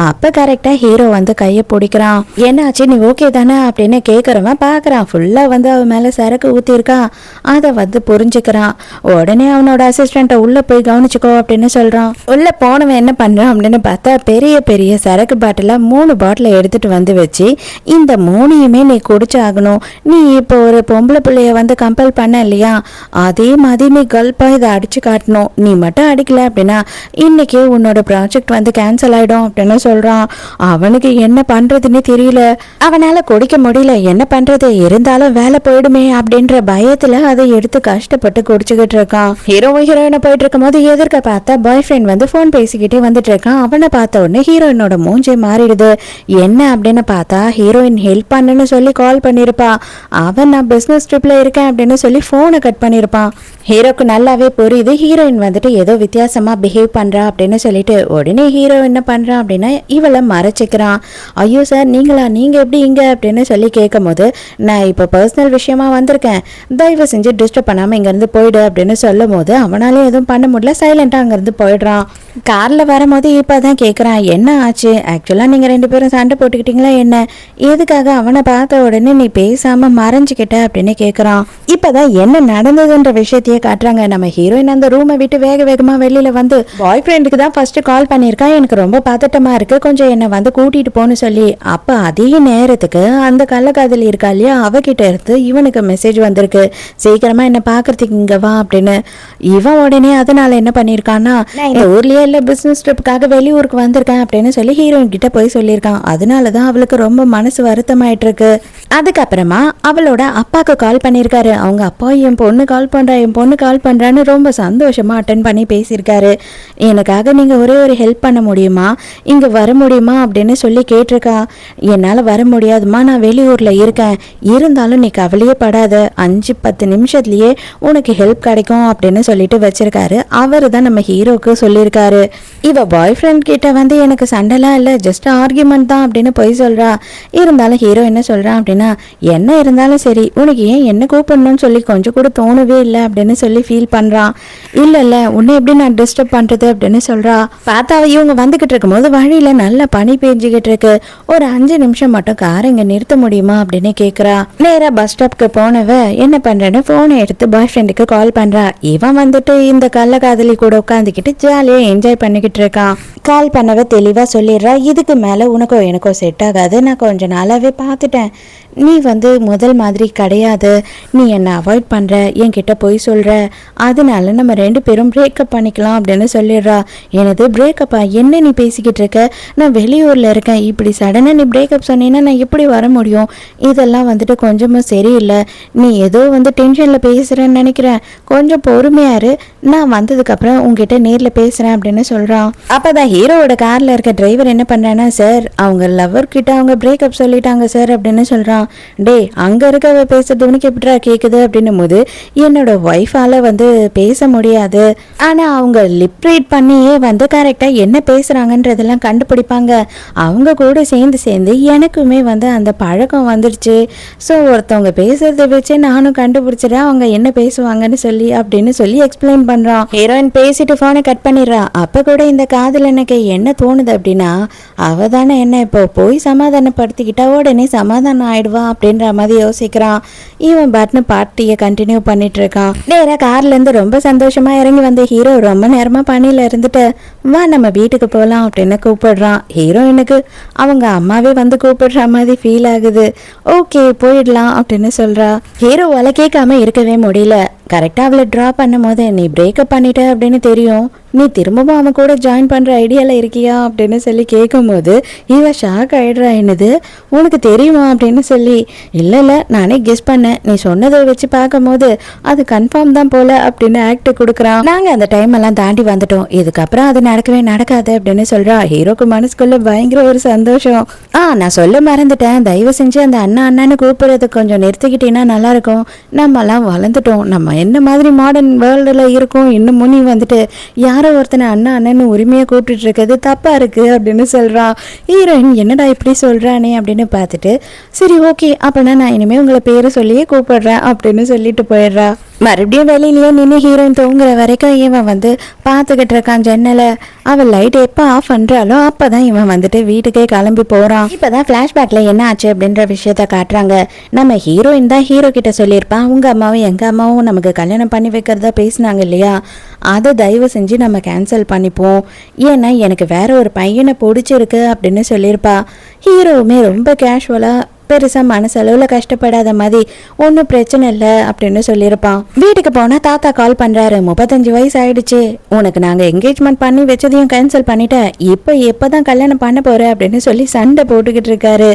அப்ப கரெக்டா ஹீரோ வந்து கைய பிடிக்கிறான். என்னாச்சு, நீ ஓகே தானே அப்படின்னு கேக்குறவன் பாக்குறான். ஃபுல்லா வந்து அவன் மேல சரக்கு ஊத்திருக்கான். அதை வந்து புரிஞ்சுக்கிறான். உடனே அவனோட அசிஸ்டண்ட உள்ள போய் கவனிச்சுக்கோ அப்படின்னு சொல்றான். உள்ள போனவன் என்ன பண்றான் அப்படின்னு பார்த்தா, பெரிய பெரிய சரக்கு பாட்டில 3 பாட்டில எடுத்துட்டு வந்து வச்சு, இந்த 3யுமே நீ குடிச்சாகணும், நீ இப்போ ஒரு பொம்பளை பிள்ளைய வந்து கம்பல் பண்ண இல்லையா, அதே மாதிரி நீ கல்பா இதை அடிச்சு காட்டணும், நீ மட்டும் அடிக்கல அப்படின்னா இன்னைக்கே உன்னோட ப்ராஜெக்ட் வந்து கேன்சல் ஆயிடும் அப்படின்னு சொல்றான். அவனுக்கு என்ன பண்றதுன்னு தெரியல, அவனால குடிக்க முடியல, என்ன பண்றது, இருந்தாலும் வேலை போயிடுமே அப்படின்ற பயத்துல அதை எடுத்து கஷ்டப்பட்டு குடிச்சுக்கிட்டு இருக்கான். ஹீரோயினை போயிட்டு இருக்கும் போது எதிர்க்க பார்த்தா பாய் ஃப்ரெண்ட் வந்து போன் பேசிக்கிட்டே வந்துட்டு இருக்கான். அவனை பார்த்த உடனே ஹீரோயினோட மூஞ்சே மாறிடுது. என்ன அப்படின்னு பார்த்தா, ஹீரோயின் ஹெல்ப் பண்ணுன்னு சொல்லி கால் பண்ணிருப்பா. அவன் நான் பிசினஸ் ட்ரிப்ல இருக்கேன் அப்படின்னு சொல்லி போனை கட் பண்ணிருப்பான். ஹீரோக்கு நல்லாவே புரியுது, ஹீரோயின் வந்துட்டு ஏதோ வித்தியாசமா பிஹேவ் பண்றா அப்படின்னு சொல்லிட்டு உடனே ஹீரோ என்ன பண்றான் அப்படின்னா இவளை மறைச்சிக்கிறான். ஐயோ சார் நீங்களா, நீங்க எப்படி இங்க அப்படின்னு சொல்லி கேட்கும் போது, நான் இப்போ பர்சனல் விஷயமா வந்திருக்கேன், தயவு செஞ்சு டிஸ்டர்ப் பண்ணாம இங்க இருந்து போயிடு அப்படின்னு சொல்லும் போது அவனாலே எதுவும் பண்ண முடியல, சைலண்டா அங்க இருந்து போயிடுறான். கார்ல வரும்போது இப்பதான் கேக்குறான், என்ன ஆச்சு, ஆக்சுவலா நீங்க 2 பேரும் சண்டை போட்டுக்கிட்டீங்களா என்ன, எதுக்காக அவனை பார்த்த உடனே நீ பேசாம மறைஞ்சுக்கிட்ட அப்படின்னு கேக்குறான். இப்பதான் என்ன நடந்ததுன்ற விஷயத்தையே காட்டுறாங்க. நம்ம ஹீரோயின் அந்த ரூமை விட்டு வேக வேகமா வெளியில வந்து பாய் ஃப்ரெண்டுக்கு தான் ஃபர்ஸ்ட் கால் பண்ணிருக்கா, எனக்கு ரொம்ப பதட்டமா இருக்கு, கொஞ்சம் என்ன வந்து கூட்டிட்டு போன்னு சொல்லி. அப்ப அதே நேரத்துக்கு அந்த கள்ளக்காதலி இருக்கா இல்லையா, அவகிட்ட இருந்து இவனுக்கு மெசேஜ் வந்திருக்கு, சீக்கிரமா என்ன பாக்குறதுக்கு இங்க வா அப்படின்னு. இவன் உடனே அதனால என்ன பண்ணிருக்கான்னா, நான் இந்த ஊர்லயே இல்ல பிசினஸ் ட்ரிப்புக்காக வெளியூருக்கு வந்திருக்கேன் அப்படின்னு சொல்லி ஹீரோயின் கிட்ட போய் சொல்லியிருக்கான். அதனாலதான் அவளுக்கு ரொம்ப மனசு வருத்தமாயிட்டு இருக்கு. அதுக்கப்புறமா அவளோட அப்பாக்கு கால் பண்ணிருக்காரு. அவங்க அப்பா என் பொண்ணு கால் பண்றான்னு ரொம்ப சந்தோஷமா அட்டன் பண்ணி பேசியிருக்காரு. எனக்காக நீங்க ஒரே ஒரு ஹெல்ப் பண்ண முடியுமா, இங்க வர முடியுமா அப்படின்னு சொல்லி கேட்டிருக்கா. என்னால வர முடியாதுமா, நான் வெளியூர்ல இருக்கேன், இருந்தாலும் நீ கவலையே படாத, 5-10 நிமிஷத்துலயே உனக்கு ஹெல்ப் கிடைக்கும் அப்படின்னு சொல்லிட்டு வச்சிருக்காரு. அவரு தான் நம்ம ஹீரோக்கு சொல்லியிருக்காரு. இவ பாய் ஃப்ரெண்ட் கிட்ட வந்து எனக்கு சண்டைலாம் இல்லை, ஜஸ்ட் ஆர்கியூமெண்ட் தான் அப்படின்னு போய் சொல்றா. இருந்தாலும் ஹீரோ என்ன சொல்றான் அப்படின்னா, என்ன இருந்தாலும் சரி, உனக்கு ஏன் என்ன கூப்பிடணும்னு சொல்லி கொஞ்சம் கூட தோணவே இல்லை அப்படின்னு சொல்லி ஃபீல் பண்றான். இல்ல உன்னை எப்படி நான் டிஸ்டர்ப் பண்றது அப்படின்னு சொல்றா. பார்த்தா இவங்க வந்துகிட்டு இருக்கும் போது வழியில நல்ல பனி பெஞ்சுக்கிட்டு இருக்கு. ஒரு 5 நிமிஷம் மட்டும் காரை இங்க நிறுத்த முடியுமா அப்படின்னு கேக்குறா. நேரா பஸ் ஸ்டாப்க்கு போனவ என்ன பண்றேன்னு போனை எடுத்து பாய் ஃப்ரெண்டுக்கு கால் பண்றா. இவன் வந்துட்டு இந்த கள்ளக்காதலி கூட உட்காந்துக்கிட்டு ஜாலியா என்ஜாய் பண்ணிக்கிட்டு இருக்கான். கால் பண்ணவே தெளிவா சொல்லிடுறா, இதுக்கு மேல உனக்கோ எனக்கோ செட் ஆகாது, நான் கொஞ்ச நாளாவே பார்த்துட்டேன், நீ முதல் மாதிரி கிடையாது, நீ என்னை அவாய்ட் பண்ற, என்கிட்ட போய் சொல்ற, அதனால நம்ம 2 பேரும் பிரேக்கப் பண்ணிக்கலாம் அப்படின்னு சொல்லிடுறா. எனது பிரேக்கப்பா, என்ன நீ பேசிக்கிட்டு இருக்க, நான் வெளியூர்ல இருக்கேன், இப்படி சடனா நீ பிரேக்கப் சொன்னீங்கன்னா நான் எப்படி வர முடியும், இதெல்லாம் கொஞ்சமும் சரியில்லை, நீ ஏதோ டென்ஷன்ல பேசுறேன்னு நினைக்கிறேன், கொஞ்சம் பொறுமையாரு, நான் வந்ததுக்கப்புறம் உங்ககிட்ட நேரில் பேசுகிறேன் அப்படின்னு சொல்கிறான். அப்போ தான் ஹீரோவோட காரில் இருக்க டிரைவர் என்ன பண்ணுறான்னா, சார் அவங்க லவர் கிட்ட அவங்க பிரேக்கப் சொல்லிட்டாங்க சார் அப்படின்னு சொல்கிறான். டே, அங்கே இருக்கவ பேசுறது உனக்கு எப்படிடா கேட்குது அப்படின்னும் போது, என்னோட ஒய்ஃபால் பேச முடியாது, ஆனால் அவங்க லிப் ரீட் பண்ணியே கரெக்டாக என்ன பேசுகிறாங்கன்றதெல்லாம் கண்டுபிடிப்பாங்க, அவங்க கூட சேர்ந்து எனக்குமே அந்த பழக்கம் வந்துடுச்சு, ஸோ ஒருத்தவங்க பேசுறத வச்சு நானும் கண்டுபிடிச்சிடறேன் அவங்க என்ன பேசுவாங்கன்னு அப்படின்னு சொல்லி எக்ஸ்பிளைன் பண்றான். ஹீரோயின் பேசிட்டு போனை கட் பண்ணிடுறா. அப்ப கூட இந்த காதல் எனக்கு என்ன தோணுது அப்படின்னா, அவ தானே என்ன இப்போ போய் சமாதானப்படுத்திக்கிட்டா உடனே சமாதானம் ஆயிடுவா அப்படின்ற மாதிரி யோசிக்கிறான். இவன் பட்னு பார்ட்டியை கண்டினியூ பண்ணிட்டு இருக்கான். நேரா கார்ல இருந்து ரொம்ப சந்தோஷமா இறங்கி வந்த ஹீரோ ரொம்ப நேரமா பணியில இருந்துட்டு, வா நம்ம வீட்டுக்கு போகலாம் அப்படின்னு கூப்பிடுறான். ஹீரோயினுக்கு அவங்க அம்மாவே கூப்பிடுற மாதிரி ஃபீல் ஆகுது. ஓகே போயிடலாம் அப்படின்னு சொல்றா. ஹீரோவால கேட்காம இருக்கவே முடியல. கரெக்டாக அவளை ட்ரா பண்ணும் போது, நீ பிரேக்கப் பண்ணிட்ட அப்படின்னு தெரியும், நீ திரும்பவும் அவன் கூட ஜாயின் பண்ணுற ஐடியாவில் இருக்கியா அப்படின்னு சொல்லி கேட்கும் போது இவ ஷாக் ஆகிடுறா. என்னது உனக்கு தெரியுமா அப்படின்னு சொல்லி, இல்லை நானே கெஸ் பண்ணேன், நீ சொன்னதை வச்சு பார்க்கும் போது அது கன்ஃபார்ம் தான் போல அப்படின்னு ஆக்ட் கொடுக்குறான். நாங்கள் அந்த டைம் எல்லாம் தாண்டி வந்துட்டோம், இதுக்கப்புறம் அது நடக்கவே நடக்காது அப்படின்னு சொல்கிறா. ஹீரோக்கு மனசுக்குள்ள பயங்கர ஒரு சந்தோஷம். நான் சொல்ல மறந்துட்டேன், தயவு செஞ்சு அந்த அண்ணான்னு கூப்பிடுறது கொஞ்சம் நிறுத்திக்கிட்டீங்கன்னா நல்லாயிருக்கும், நம்மலாம் வளர்ந்துட்டோம், நம்ம என்ன மாதிரி மாடர்ன் வேர்ல்டில் இருக்கும், இன்னும் நீ யாரோ ஒருத்தனை அண்ணன்னு உரிமையை கூப்பிட்டு இருக்கிறது தப்பா இருக்கு அப்படின்னு சொல்றான். ஹீரோயின் என்னடா இப்படி சொல்றானே அப்படின்னு பார்த்துட்டு, சரி ஓகே அப்படின்னா நான் இனிமே உங்களை பேரை சொல்லியே கூப்பிடுறேன் அப்படின்னு சொல்லிட்டு போயிடுறா. மறுபடியும் வெளியிலேயே நின்று ஹீரோயின் தூங்குற வரைக்கும் இவன் பார்த்துக்கிட்டு இருக்கான் ஜன்னலை. அவள் லைட் எப்போ ஆஃப் பண்ணுறாலோ அப்போ தான் இவன் வீட்டுக்கே கிளம்பி போகிறான். இப்போ தான் ஃப்ளாஷ்பேக்கில் என்ன ஆச்சு அப்படின்ற விஷயத்த காட்டுறாங்க. நம்ம ஹீரோயின் தான் ஹீரோ கிட்ட சொல்லியிருப்பான், உங்கள் அம்மாவும் எங்கள் அம்மாவும் நமக்கு கல்யாணம் பண்ணி வைக்கிறதா பேசினாங்க இல்லையா, அதை தயவு செஞ்சு நம்ம கேன்சல் பண்ணிப்போம், ஏன்னா எனக்கு வேற ஒரு பையனை பிடிச்சிருக்கு அப்படின்னு சொல்லியிருப்பா. ஹீரோவுமே ரொம்ப கேஷுவலாக பெருசாக மனசளவில் கஷ்டப்படாத மாதிரி ஒன்றும் பிரச்சனை இல்லை அப்படின்னு சொல்லியிருப்பான். வீட்டுக்கு போனால் தாத்தா கால் பண்ணுறாரு, 35 வயசு ஆயிடுச்சு, உனக்கு நாங்கள் என்கேஜ்மெண்ட் பண்ணி வச்சதையும் கேன்சல் பண்ணிட்டேன், எப்போ தான் கல்யாணம் பண்ண போகிற அப்படின்னு சொல்லி சண்டை போட்டுக்கிட்டு இருக்காரு.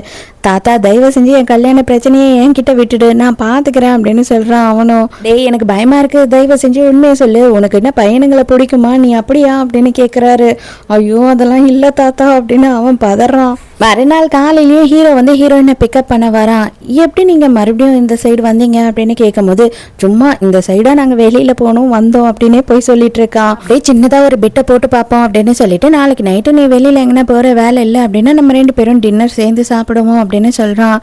தாத்தா தயவு செஞ்சு என் கல்யாண பிரச்சனையை என்கிட்ட விட்டுடு, நான் பார்த்துக்கிறேன் அப்படின்னு சொல்கிறான். அவனும், டேய் எனக்கு பயமாக இருக்குது, தயவு செஞ்சு உண்மையை சொல்லு, உனக்கு என்ன பையனுங்களை பிடிக்குமா, நீ அப்படியா அப்படின்னு கேட்குறாரு. ஐயோ அதெல்லாம் இல்லை தாத்தா அப்படின்னு அவன் பதறான். மறுநாள் காலையிலேயே ஹீரோ ஹீரோயினை பிக்கப் பண்ண வரான். எப்படி நீங்கள் மறுபடியும் இந்த சைடு வந்தீங்க அப்படின்னு கேட்கும் போது, சும்மா இந்த சைடாக நாங்கள் வெளியில் போனோம் வந்தோம் அப்படின்னே போய் சொல்லிட்டு இருக்கான். அப்படியே சின்னதாக ஒரு பிட்டை போட்டு பார்ப்போம் அப்படின்னு சொல்லிட்டு, நாளைக்கு நைட்டு நீ வெளியில் எங்கன்னா போகிற வேலை இல்லை அப்படின்னா நம்ம 2 பேரும் டின்னர் சேர்ந்து சாப்பிடுவோம் அப்படின்னு சொல்கிறான்.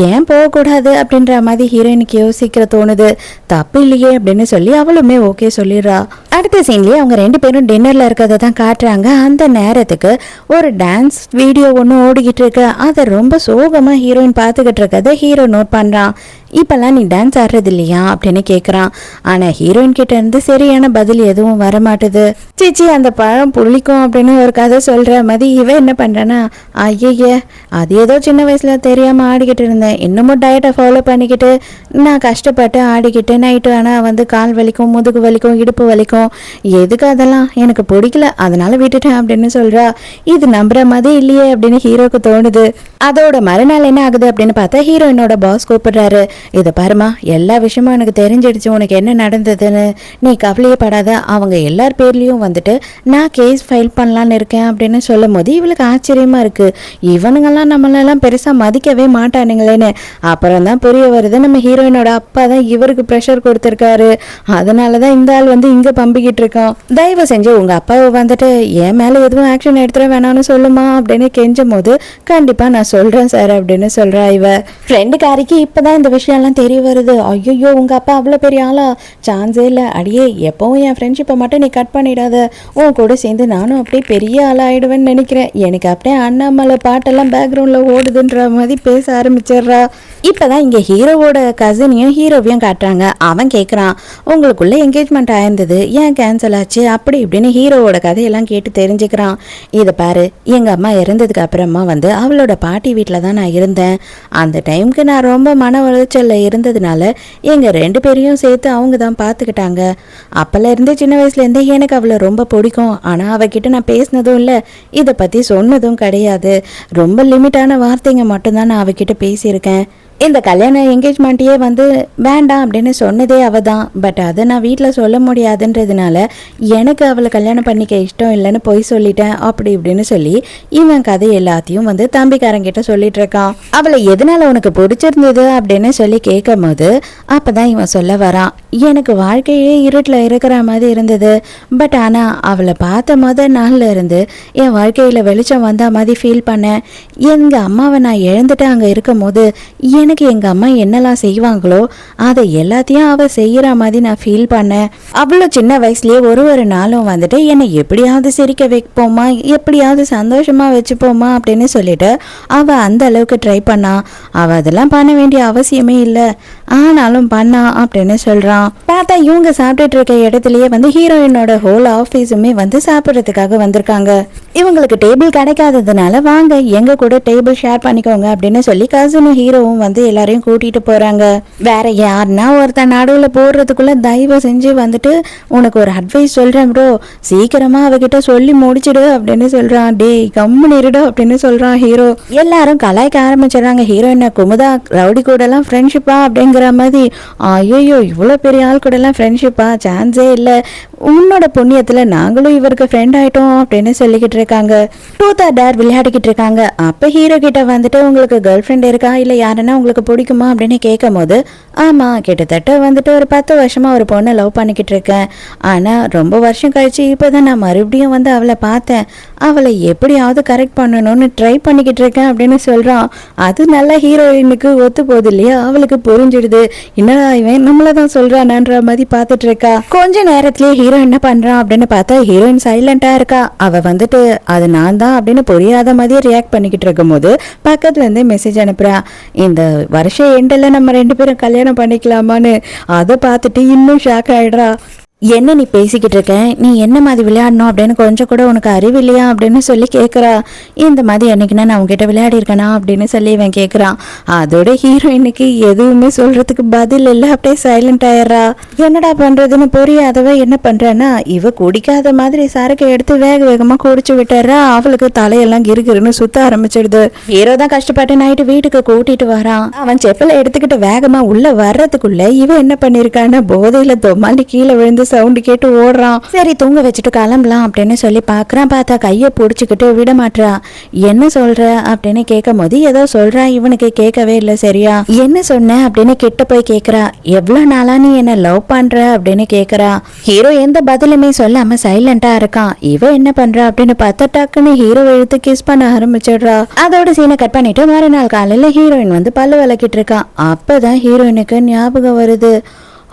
ஏன் போகக்கூடாது அப்படின்ற மாதிரி ஹீரோயினுக்கு யோசிக்கிற தோணுது. தப்பு இல்லையே அப்படின்னு சொல்லி அவளுமே ஓகே சொல்லிடுறா. அடுத்த சீன்லேயே அவங்க 2 பேரும் டின்னரில் இருக்கிறத தான் காட்டுறாங்க. அந்த நேரத்துக்கு ஒரு டான்ஸ் வீடியோ ஒன்று ஓடிக்கிட்டு இருக்கு. அதை ரொம்ப சோகமாக ஹீரோயின் பார்த்துக்கிட்டு இருக்கதை ஹீரோ நோட் பண்ணுறான். இப்போல்லாம் நீ டான்ஸ் ஆடுறது இல்லையா அப்படின்னு கேட்குறான். ஆனால் ஹீரோயின் கிட்ட இருந்து சரியான பதில் எதுவும் வரமாட்டுது. சீச்சி அந்த பழம் புளிக்கும் அப்படின்னு ஒரு கதை சொல்கிற மாதிரி இவன் என்ன பண்ணுறான்னா, ஐயே அது ஏதோ சின்ன வயசில் தெரியாமல் ஆடிக்கிட்டு இருந்தேன், இன்னமும் டயட்டை ஃபாலோ பண்ணிக்கிட்டு நான் கஷ்டப்பட்டு ஆடிக்கிட்டு நைட்டு ஆனால் கால் வலிக்கும், முதுகு வலிக்கும், இடுப்பு வலிக்கும், எதுக்கு அதெல்லாம் எனக்கு பிடிக்கல அதனால விட்டுட்டேன் அப்படின்னு சொல்கிறா. இது நம்புற மாதிரி இல்லையே அப்படின்னு ஹீரோக்கு தோணுது. அதோட மறுநாள் என்ன ஆகுது அப்படின்னு பார்த்தா ஹீரோயினோட பாஸ் கூப்பிடுறாரு. இதை பாருமா, எல்லா விஷயமும் எனக்கு தெரிஞ்சிடுச்சு உனக்கு என்ன நடந்ததுன்னு, நீ கவலையே படாத, அவங்க எல்லார் பேர்லேயும் நான் கேஸ் ஃபைல் பண்ணலான்னு இருக்கேன் அப்படின்னு சொல்லும் போது இவளுக்கு ஆச்சரியமா இருக்கு. இவனுங்கெல்லாம் நம்மளெல்லாம் பெருசாக மதிக்கவே மாட்டானுங்களேன்னு அப்புறம் தான் புரிய வருது, நம்ம ஹீரோயினோட அப்பா தான் இவருக்கு ப்ரெஷர் கொடுத்துருக்காரு, அதனால தான் இந்த ஆள் இங்கே பம்பிக்கிட்டு இருக்கான். தயவு செஞ்சு உங்கள் அப்பாவை என் மேலே எதுவும் ஆக்ஷன் எடுத்துட வேணாம்னு சொல்லுமா அப்படின்னு கெஞ்சும் போது, கண்டிப்பாக நான் சொல்கிறேன் சார் அப்படின்னு சொல்கிறா. இவ ஃப்ரெண்டுக்காரிக்கு இப்போ தான் இந்த விஷயம்லாம் தெரிய வருது. ஐயோ உங்கள் அப்பா அவ்வளோ பெரிய ஆளா, சான்ஸே இல்லை, அடியே எப்பவும் என் ஃப்ரெண்ட்ஷிப்பை மட்டும் நீ கட் பண்ணிடாத, உன் கூட சேர்ந்து நானும் அப்படியே பெரிய ஆளாயிடுவேன்னு நினைக்கிறேன், எனக்கு அப்படியே அண்ணாமலை பாட்டெல்லாம் பேக்ரவுண்டில் ஓடுதுன்ற மாதிரி பேச ஆரம்பிச்சிடுறா. இப்பதான் இங்க ஹீரோவோட கசினையும் ஹீரோவையும் காட்டுறாங்க. அவன் கேக்குறான், உங்களுக்குள்ள என்கேஜ்மெண்ட் ஆயிருந்தது, ஏன் கேன்சல் ஆச்சு அப்படி இப்படின்னு ஹீரோவோட கதையெல்லாம் கேட்டு தெரிஞ்சுக்கிறான். இதை பாரு, எங்க அம்மா இறந்ததுக்கு அப்புறமா அவளோட பாட்டி வீட்டில் தான் நான் இருந்தேன். அந்த டைமுக்கு நான் ரொம்ப மன உளைச்சல்ல இருந்ததுனால எங்க 2 பேரையும் சேர்த்து அவங்க தான் பார்த்துக்கிட்டாங்க. அப்பல இருந்து சின்ன வயசுல இருந்தே எனக்கு அவளை ரொம்ப பிடிக்கும். ஆனா அவகிட்ட நான் பேசினதும் இல்லை, இதை பத்தி சொன்னதும் கிடையாது. ரொம்ப லிமிட்டான வார்த்தைங்க மட்டும்தான் நான் அவகிட்ட பேசியிருக்கேன். இந்த கல்யாண என்கேஜ்மெண்ட்டையே வேண்டாம் அப்படின்னு சொன்னதே அவ தான். பட் அதை நான் வீட்டில் சொல்ல முடியாதுன்றதுனால எனக்கு அவளை கல்யாணம் பண்ணிக்க இஷ்டம் இல்லைன்னு போய் சொல்லிட்டேன் அப்படி இப்படின்னு சொல்லி இவன் கதை எல்லாத்தையும் தம்பிக்காரங்கிட்ட சொல்லிட்டு இருக்கான். அவளை எதனால உனக்கு பிடிச்சிருந்தது அப்படின்னு சொல்லி கேட்கும் போது அப்பதான் இவன் சொல்ல வரான், எனக்கு வாழ்க்கையே இருட்டில் இருக்கிற மாதிரி இருந்தது. பட் ஆனால் அவளை பார்த்த நாள்ல இருந்து என் வாழ்க்கையில் வெளிச்சம் வந்த மாதிரி ஃபீல் பண்ணேன். எங்கள் அம்மாவை நான் இழந்துட்டு அங்கே இருக்கும் போது எனக்கு எங்க அம்மா என்னெல்லாம் செய்வாங்களோ அதை எல்லாத்தையும் அவ செய்யற மாதிரி நான் ஃபீல் பண்ணேன். அவ்வளோ சின்ன வயசுலயே ஒரு நாளும் என்னை எப்படியாவது சிரிக்க வைப்போமா, எப்படியாவது சந்தோஷமா வச்சுப்போமா அப்படின்னு சொல்லிட்டு அவ அந்த அளவுக்கு ட்ரை பண்ணா. அவ அதெல்லாம் பண்ண வேண்டிய அவசியமே இல்லை, ஆனாலும் பண்ணா அப்படின்னு சொல்றான். பார்த்தா இவங்க சாப்பிட்டுட்டு இருக்க இடத்துலயே ஹீரோயினோட ஹோல் ஆஃபீஸுமே சாப்பிட்றதுக்காக வந்திருக்காங்க. இவங்களுக்கு டேபிள் கிடைக்காததுனால வாங்க எங்க கூட டேபிள் ஷேர் பண்ணிக்கோங்க அப்படின்னு சொல்லி கசினும் ஹீரோவும் எல்லாரையும் கூட்டிட்டு போறாங்க. வேற யாருன்னா ஒருத்தன் நடுவுல போடுறதுக்குள்ள தயவு செஞ்சு உனக்கு ஒரு அட்வைஸ் சொல்றேன் ப்ரோ, சீக்கிரமா அவகிட்ட சொல்லி முடிச்சிடு அப்படின்னு சொல்றான். டேய் கம்முன்னு இருடா அப்படின்னு சொல்றான் ஹீரோ. எல்லாரும் கலாய்க்க ஆரம்பிச்சிடறாங்க. ஹீரோயினை குமுதா ரவுடி கூட எல்லாம் ஃப்ரெண்ட்ஷிப்பா அப்படிங்கிற மாதிரி. ஐயோ இவ்வளவு பெரிய ஆள் கூட எல்லாம் ஃப்ரெண்ட்ஷிப்பா, சான்ஸே இல்லை, உன்னோட புண்ணியத்துல நாங்களும் இவருக்கு ஃப்ரெண்ட் ஆயிட்டோம் அப்படின்னு சொல்லிக்கிட்டு இருக்காங்க. ட்ரூத் ஆர் டேர் விளையாடிக்கிட்டு இருக்காங்க. அப்ப ஹீரோ கிட்ட உங்களுக்கு கேர்ள் ஃப்ரெண்ட் இருக்கா இல்ல யாருன்னா உங்களுக்கு பிடிக்குமா அப்படின்னு கேட்கும் போது, ஆமா கிட்டத்தட்ட ஒரு 10 வருஷமா ஒரு பொண்ணை லவ் பண்ணிக்கிட்டு இருக்கேன். ஆனா ரொம்ப வருஷம் கழிச்சு இப்பதான் நான் மறுபடியும் அவளை பார்த்தேன். அவளை எப்படியாவது கரெக்ட் பண்ணணும்னு ட்ரை பண்ணிக்கிட்டு இருக்கேன் அப்படின்னு சொல்றான். அது நல்ல ஹீரோயினுக்கு ஒத்து போகுது இல்லையா, அவளுக்கு புரிஞ்சிடுது. என்னடா இவன் நம்மளதான் சொல்றான்ற மாதிரி பார்த்துட்டு இருக்கா. கொஞ்ச நேரத்திலேயே ஹீரோ என்ன பண்றான் அப்படின்னு பார்த்தா ஹீரோயின் சைலண்டா இருக்கா. அவ அது நான் தான் அப்படின்னு புரியாத மாதிரி ரியாக்ட் பண்ணிக்கிட்டு இருக்கும் போது பக்கத்துல இருந்து மெசேஜ் அனுப்புறா, இந்த வருஷம் எண்டில் நம்ம 2 பேரும் கல்யாணம் பண்ணிக்கலாமான்னு. அதை பார்த்துட்டு இன்னும் ஷாக் ஆயிடுறா. என்ன நீ பேசிக்கிட்டு இருக்க, நீ என்ன மாதிரி விளையாடணும் அப்படின்னு கொஞ்சம் கூட உனக்கு அறிவு இல்லையா அப்படின்னு சொல்லி கேட்குறா. இந்த மாதிரி என்னைக்குன்னா நான் உங்ககிட்ட விளையாடி இருக்கேனா அப்படின்னு சொல்லி இவன் கேட்குறான். அதோட ஹீரோயினுக்கு எதுவுமே சொல்றதுக்கு பதில் இல்லை, அப்படியே சைலண்ட் ஆயிடுறா. என்னடா பண்றதுன்னு புரியாதவ என்ன பண்றான்னா இவ குடிக்காத மாதிரி சரக்கு எடுத்து வேக வேகமா குடிச்சு விட்டுறா. அவளுக்கு தலையெல்லாம் கிருகிருன்னு சுத்த ஆரம்பிச்சிடுது. ஹீரோ தான் கஷ்டப்பட்டு நைட்டு வீட்டுக்கு கூட்டிட்டு வரான். அவன் செப்பலை எடுத்துக்கிட்டு வேகமா உள்ள வர்றதுக்குள்ள இவ என்ன பண்ணிருக்கான்னா போதையில தொம்மாண்டி கீழே விழுந்து சவுண்ட் கேட்டு ஓடுறான். சரி தூங்க வச்சுட்டு கிளம்பலாம் அப்படின்னு சொல்லி பாக்குறான். பார்த்தா கையை பிடிச்சிக்கிட்டு விட மாட்டா. என்ன சொல்ற அப்படின்னு கேட்கும் போது ஏதோ சொல்றா. இவனுக்கு கேட்கவே இல்லை சரியா. என்ன சொன்ன அப்படின்னு கிட்ட போய் கேக்குறா. எவ்வளவு நாளா நீ என்ன லவ் பண்ற அப்படின்னு கேக்குறா. ஹீரோ எந்த பதிலுமே சொல்லாம சைலண்டா இருக்கான். இவ என்ன பண்றா அப்படின்னு பார்த்தா டக்குன்னு ஹீரோ எழுத்து கிஸ் பண்ண ஆரம்பிச்சிடுறா. அதோட சீனை கட் பண்ணிட்டு மறுநாள் காலையில ஹீரோயின் பல்லு விளக்கிட்டு இருக்கான். அப்பதான் ஹீரோயினுக்கு ஞாபகம் வருது,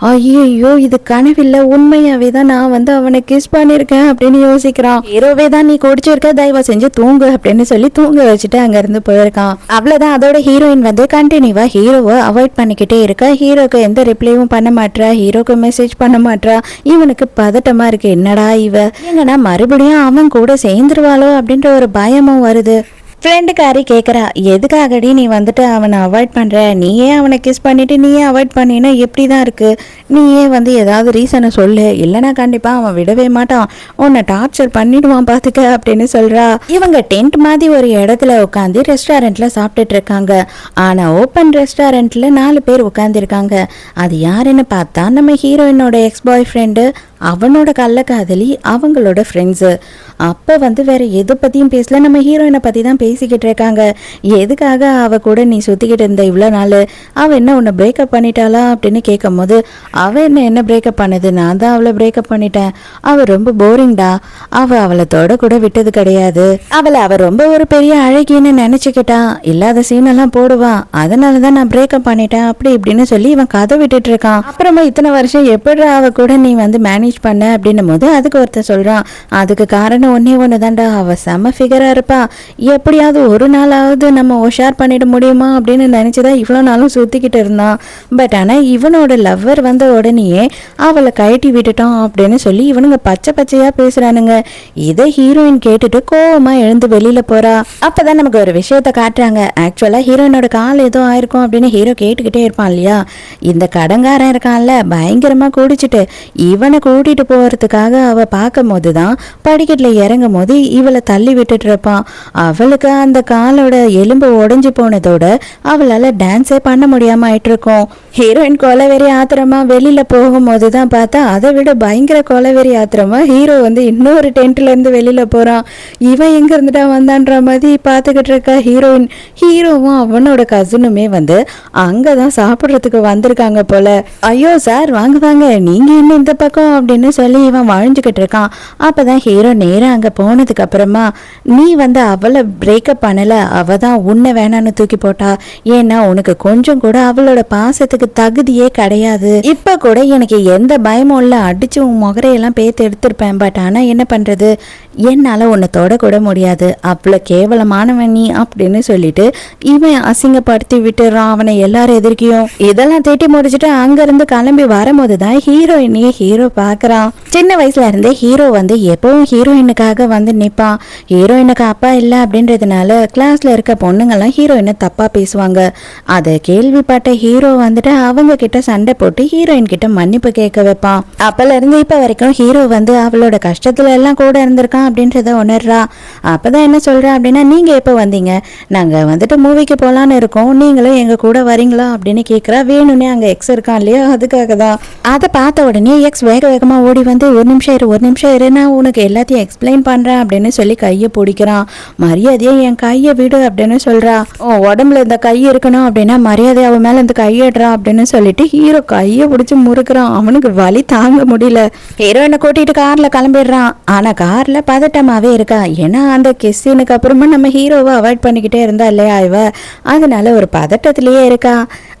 ஐயோ இது கனவில்ல, உண்மையாவே தான் நான் அவனை கிஸ் பண்ணிருக்கேன் அப்படின்னு யோசிக்கிறான். ஹீரோவே தான் நீ குடிச்சிருக்க, தயவு செஞ்சு தூங்கு அப்படின்னு சொல்லி தூங்க வச்சுட்டு அங்க இருந்து போயிருக்கான். அவ்வளவுதான். அதோட ஹீரோயின் கண்டினியூவா ஹீரோவை அவாய்ட் பண்ணிக்கிட்டே இருக்கா. ஹீரோக்கு எந்த ரிப்ளையும் பண்ண மாட்டா, ஹீரோக்கு மெசேஜ் பண்ண மாட்டா. இவனுக்கு பதட்டமா இருக்கு, என்னடா இவ எங்கன்னா மறுபடியும் அவன் கூட சேர்ந்துருவாளோ அப்படின்ற ஒரு பயமும் வருது. ஃப்ரெண்டுக்காரி கேட்குறா, எதுக்காகடி நீ அவனை அவாய்ட் பண்ணுற, நீயே அவனை கிஸ் பண்ணிவிட்டு நீயே அவாய்ட் பண்ணினா எப்படி தான் இருக்குது, நீயே ஏதாவது ரீசனை சொல்லு, இல்லைனா கண்டிப்பாக அவன் விடவே மாட்டான், உன்னை டார்ச்சர் பண்ணிடுவான் பார்த்துக்க அப்படின்னு சொல்கிறா. இவங்க டென்ட் மாதிரி ஒரு இடத்துல உட்காந்து ரெஸ்டாரண்ட்டில் சாப்பிட்டுட்டு இருக்காங்க. ஆனால் ஓப்பன் ரெஸ்டாரண்ட்டில் 4 பேர் உட்காந்துருக்காங்க. அது யாருன்னு பார்த்தா நம்ம ஹீரோயினோட எக்ஸ் பாய் ஃப்ரெண்டு, அவனோட கள்ளக்காதலி, அவங்களோட ஃப்ரெண்ட்ஸு. அப்போ வேற எதை பற்றியும் பேசல, நம்ம ஹீரோயினை பற்றி தான் பேசிக்கிட்டு இருக்காங்க. எதுக்காக அவ கூட நீ சுற்றிக்கிட்டு இருந்த இவ்வளோ நாள், அவள் என்ன உன்னை பிரேக்கப் பண்ணிட்டாளா அப்படின்னு கேட்கும் போது, அவள் என்ன பிரேக்கப் பண்ணது, நான் தான் அவளை பிரேக்கப் பண்ணிட்டேன், அவள் ரொம்ப போரிங்டா, அவளை தொட கூட விட்டது கிடையாது, அவள் ரொம்ப ஒரு பெரிய அழகின்னு நினச்சிக்கிட்டான், இல்லாத சீனெல்லாம் போடுவான், அதனால தான் நான் பிரேக்கப் பண்ணிட்டேன் அப்படி இப்படின்னு சொல்லி இவன் கதை விட்டுட்டு இருக்கான். அப்புறமா இத்தனை வருஷம் எப்படி அவ கூட நீ மேனேஜ் பண்ண அப்படின்னும் போது அதுக்கு ஒருத்தர் சொல்கிறான், அதுக்கு காரணம் ஒன்னே ஒன்று தான்டா, அவள் செம்ம ஃபிகராக இருப்பா, எப்படி எப்படியாவது ஒரு நாளாவது நம்ம உஷார் பண்ணிட முடியுமா அப்படின்னு நினைச்சுதான் இவ்வளோ நாளும் சுத்திக்கிட்டு இருந்தான். பட் ஆனால் இவனோட லவ்வர் வந்த உடனேயே அவளை கழட்டி விட்டுட்டோம் அப்படின்னு சொல்லி இவனுங்க பச்சை பச்சையா பேசுறானுங்க. இதை ஹீரோயின் கேட்டுட்டு கோவமா எழுந்து வெளியில போறா. அப்பதான் நமக்கு ஒரு விஷயத்த காட்டுறாங்க. ஆக்சுவலா ஹீரோயினோட கால் ஏதோ ஆயிருக்கும் அப்படின்னு ஹீரோ கேட்டுக்கிட்டே இருப்பான் இல்லையா. இந்த கடங்காரன் இருக்கான்ல பயங்கரமா குடிச்சிட்டு இவனை கூட்டிட்டு போறதுக்காக அவ பார்க்கும் போதுதான் படிக்கட்டுல இறங்கும் போது இவளை தள்ளி விட்டுட்டு இருப்பான். அவளுக்கு அந்த காலோட எலும்பு உடைஞ்சு போனதோட அவளால டான்ஸே பண்ண முடியாம ஆயிட்டு இருக்கும். ஹீரோயின் கொலவெறி ஆத்திரமா வெளியில போகும்போது தான் பார்த்தா அதை விட பயங்கர கொலவெறி ஆத்திரமா ஹீரோ வந்து இன்னொரு டென்ட்ல இருந்து வெளியில போறான். இவன் எங்க இருந்துட்டா வந்தான்ற மாதிரி பார்த்துக்கிட்டு இருக்கா ஹீரோயின். ஹீரோவும் அவனோட கசினுமே வந்து அங்கதான் சாப்பிட்றதுக்கு வந்திருக்காங்க போல. ஐயோ சார் வாங்க வாங்க, நீங்க என்ன இந்த பக்கம் அப்படின்னு சொல்லி இவன் வாழ்ந்துகிட்டு இருக்கான். அப்பதான் ஹீரோ நேரம் அங்க போனதுக்கு அப்புறமா நீ வந்து அவளை பிரேக்கப் பண்ணல, அவ தான் உன்னை வேணான்னு தூக்கி போட்டா. ஏன்னா உனக்கு கொஞ்சம் கூட அவளோட பாசத்துக்கு தகுதியே கிடையாது. இப்ப கூட எனக்கு எந்த பயமும் இல்ல, அடிச்சு உன் முகரையெல்லாம் பேத்து எடுத்திருப்பேன். பட் ஆனா என்ன பண்றது, என்னால உன்னை தொட கூட முடியாது, அவ்வளவு கேவலமானவன் நீ அப்படின்னு சொல்லிட்டு இவன் அசிங்கப்படுத்தி விட்டுறான் அவனை எல்லாரும் எதிர்க்கியும். இதெல்லாம் தேட்டி முடிச்சுட்டு அங்க இருந்து கிளம்பி வரும்போதுதான் ஹீரோயினையே ஹீரோ பாக்குறான். சின்ன வயசுல இருந்தே ஹீரோ வந்து எப்பவும் ஹீரோயினுக்காக வந்து நிப்பான். ஹீரோயினுக்கு அப்பா இல்ல அப்படின்றதுனால கிளாஸ்ல இருக்க பொண்ணுங்கெல்லாம் ஹீரோயினை தப்பா பேசுவாங்க. அதை கேள்விப்பட்ட ஹீரோ வந்துட்டு அவங்க கிட்ட சண்டை போட்டு ஹீரோயின் கிட்ட மன்னிப்பு கேட்க வைப்பான். அப்பல இருந்து இப்ப வரைக்கும் ஹீரோ வந்து அவளோட கஷ்டத்துல எல்லாம் கூட இருந்திருக்கான் அப்படின்றத உணர்றா. அப்பதான் என்ன சொல்றா அப்படின்னா, நீங்க எப்ப வந்தீங்க, நாங்க வந்துட்டு மூவிக்கு போலான்னு இருக்கோம், நீங்களும் எங்க கூட வரீங்களா அப்படின்னு கேக்குறா. வேணும்னே அங்க எக்ஸ் இருக்கான் இல்லையா, அதுக்காக தான். அதை பார்த்த உடனே எக்ஸ் வேக வேகமா ஓடி வந்து ஒரு நிமிஷம் இரு நான் உனக்கு எல்லாத்தையும் எக்ஸ்பிளைன் பண்றேன் அப்படின்னு சொல்லி கையை பிடிக்கிறான். மரியாதையா என் கையை விடு அப்படின்னு சொல்றா. உடம்புல இந்த கை இருக்கணும் அப்படின்னா மரியாதை அவன் மேல இந்த கையிடுறா அப்படின்னு சொல்லிட்டு ஹீரோ கையை பிடிச்சி முறுக்குறான். அவனுக்கு வலி தாங்க முடியல. ஹீரோயினை கூட்டிட்டு கார்ல கிளம்பிடுறான். ஆனா கார்ல பதட்டமாவே இருக்கா. ஏன்னா அந்த கிஸ்ஸினுக்கு அப்புறமா நம்ம ஹீரோவை அவாய்ட் பண்ணிக்கிட்டே இருந்தா இல்லையா இவ, அதனால ஒரு பதட்டத்திலேயே இருக்கா.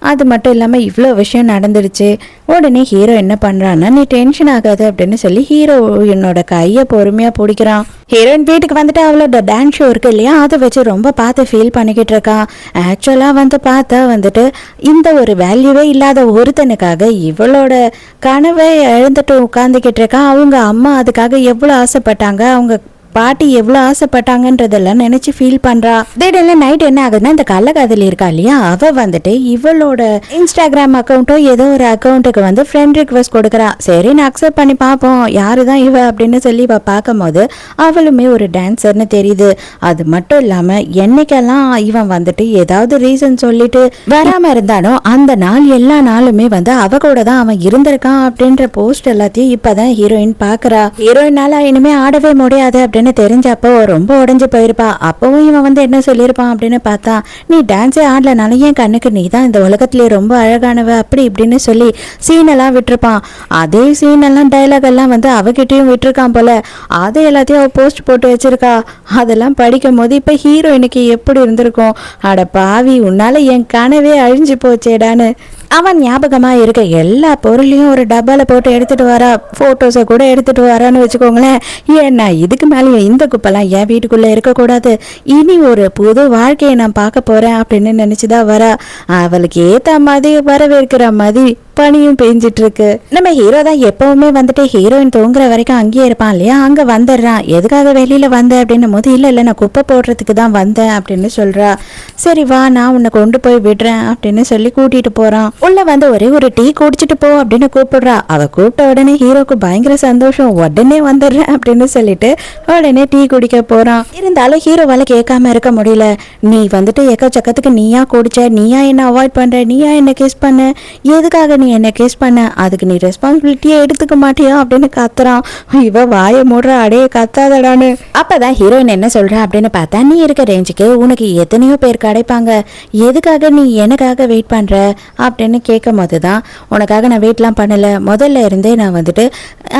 அது மட்டும் இல்லாமல் இவ்வளோ விஷயம் நடந்துடுச்சு. உடனே ஹீரோ என்ன பண்ணுறான்னா, நீ டென்ஷன் ஆகாது அப்படின்னு சொல்லி ஹீரோ என்னோட கையை பொறுமையாக பிடிக்கிறான். ஹீரோயின் வீட்டுக்கு வந்துட்டு அவளோட டான்ஸ் ஷோ இருக்கு இல்லையா, அதை வச்சு ரொம்ப பார்த்து ஃபீல் பண்ணிக்கிட்டு இருக்கான். ஆக்சுவலாக வந்து பார்த்தா வந்துட்டு இந்த ஒரு வேல்யூவே இல்லாத ஒருத்தனுக்காக இவளோட கனவை எழுந்துட்டு உட்காந்துக்கிட்டு இருக்கான். அவங்க அம்மா அதுக்காக எவ்வளோ ஆசைப்பட்டாங்க, அவங்க பாட்டி எவ்வளோ ஆசைப்பட்டாங்கன்றதெல்லாம் நினைச்சு ஃபீல் பண்றா. திடீர்னு நைட் என்ன ஆகுதுன்னா, இந்த கள்ளக்காதலி இருக்கா இல்லையா, அவ வந்துட்டு இவளோட இன்ஸ்டாகிராம் அக்கௌண்ட்டோ ஏதோ ஒரு அக்கௌண்ட்டுக்கு வந்து ஃப்ரெண்ட் ரிக்வெஸ்ட் கொடுக்குறா. சரி நான் அக்செப்ட் பண்ணி பார்ப்போம் யாருதான் இவ அப்படின்னு சொல்லி இவ பார்க்கும் போது அவளுமே ஒரு டான்சர்னு தெரியுது. அது மட்டும் இல்லாம என்னைக்கெல்லாம் இவன் வந்துட்டு ஏதாவது ரீசன் சொல்லிட்டு வராம இருந்தாலும் அந்த நாள் எல்லா நாளுமே வந்து அவ கூட தான் அவன் இருந்திருக்கான் அப்படின்ற போஸ்ட் எல்லாத்தையும் இப்பதான் ஹீரோயின் பாக்குறா. ஹீரோயினால இனிமே ஆடவே முடியாது அப்படின்னு தெரிஞ்சப்போ ரொம்ப உடஞ்சு போயிருப்பா. அப்பவும் இவன் வந்து என்ன சொல்லியிருப்பான் அப்படின்னு பார்த்தா, நீ டான்ஸே ஆடலனாலும் என் கண்ணுக்கு நீ தான் இந்த உலகத்திலே ரொம்ப அழகானவ அப்படி இப்படின்னு சொல்லி சீனெல்லாம் விட்டுருப்பான். அதே சீனெல்லாம் டைலாக் எல்லாம் வந்து அவகிட்டையும் விட்டுருக்கான் போல. அதை எல்லாத்தையும் அவ போஸ்ட் போட்டு வச்சிருக்கா. அதெல்லாம் படிக்கும் போது இப்ப ஹீரோயினுக்கு எப்படி இருந்திருக்கும், அட பாவி உன்னால என் கனவே அழிஞ்சு போச்சேடான்னு அவன் ஞாபகமா இருக்க எல்லா பொருளையும் ஒரு டப்பால போட்டு எடுத்துட்டு வரா. போட்டோஸை கூட எடுத்துட்டு வரான்னு வச்சுக்கோங்களேன். ஏன்னா இதுக்கு மேலேயும் இந்த குப்பெல்லாம் என் வீட்டுக்குள்ள இருக்கக்கூடாது, இனி ஒரு புது வாழ்க்கையை நான் பார்க்க போறேன் அப்படின்னு நினைச்சுதான் வரா. அவளுக்கு ஏத்த மாதிரி வரவேற்கிற மாதிரி பனியும் பெஞ்சிட்டு இருக்கு. நம்ம ஹீரோ தான் எப்பவுமே வந்துட்டு ஹீரோயின் தூங்குற வரைக்கும் அங்கேயே இருப்பான் இல்லையா, அங்க வந்துடுறான். எதுக்காக வெளியில வந்த அப்படின்னும் போது இல்ல நான் குப்பை போடுறதுக்கு தான் வந்தேன் அப்படின்னு சொல்றா. சரி வா நான் உன்னை கொண்டு போய் விடுறேன் அப்படின்னு சொல்லி கூட்டிட்டு போறான். உள்ள வந்து ஒரே ஒரு டீ குடிச்சிட்டு போ அப்படின்னு கூப்பிடுறா. அவ கூப்பிட்ட உடனே ஹீரோக்கு பயங்கர சந்தோஷம். உடனே வந்துடுறேன் அப்படின்னு சொல்லிட்டு உடனே டீ குடிக்க போறான். இருந்தாலும் ஹீரோவால கேட்காம இருக்க முடியல. நீ வந்துட்டு எக்கச்சக்கத்துக்கு நீயா குடிச்ச, நீயா என்ன அவாய்ட் பண்ற, நீயா என்ன கிஸ் பண்ண, எதுக்காக நீ என்ன கிஸ் பண்ண, அதுக்கு நீ ரெஸ்பான்சிபிலிட்டியே எடுத்துக்க மாட்டியா அப்படின்னு கத்துறான். இவ வாய மூடுற, அடைய கத்தாதடான்னு. அப்பதான் ஹீரோயின் என்ன சொல்ற அப்படின்னு பார்த்தா, நீ இருக்க ரேஞ்சுக்கு உனக்கு எத்தனையோ பேர் கிடைப்பாங்க, எதுக்காக நீ எனக்காக வெயிட் பண்ற அப்படின்னு கேட்கும் போதுதான், உனக்காக நான் வெயிட்லாம் பண்ணல, முதல்ல இருந்தே நான் வந்துட்டு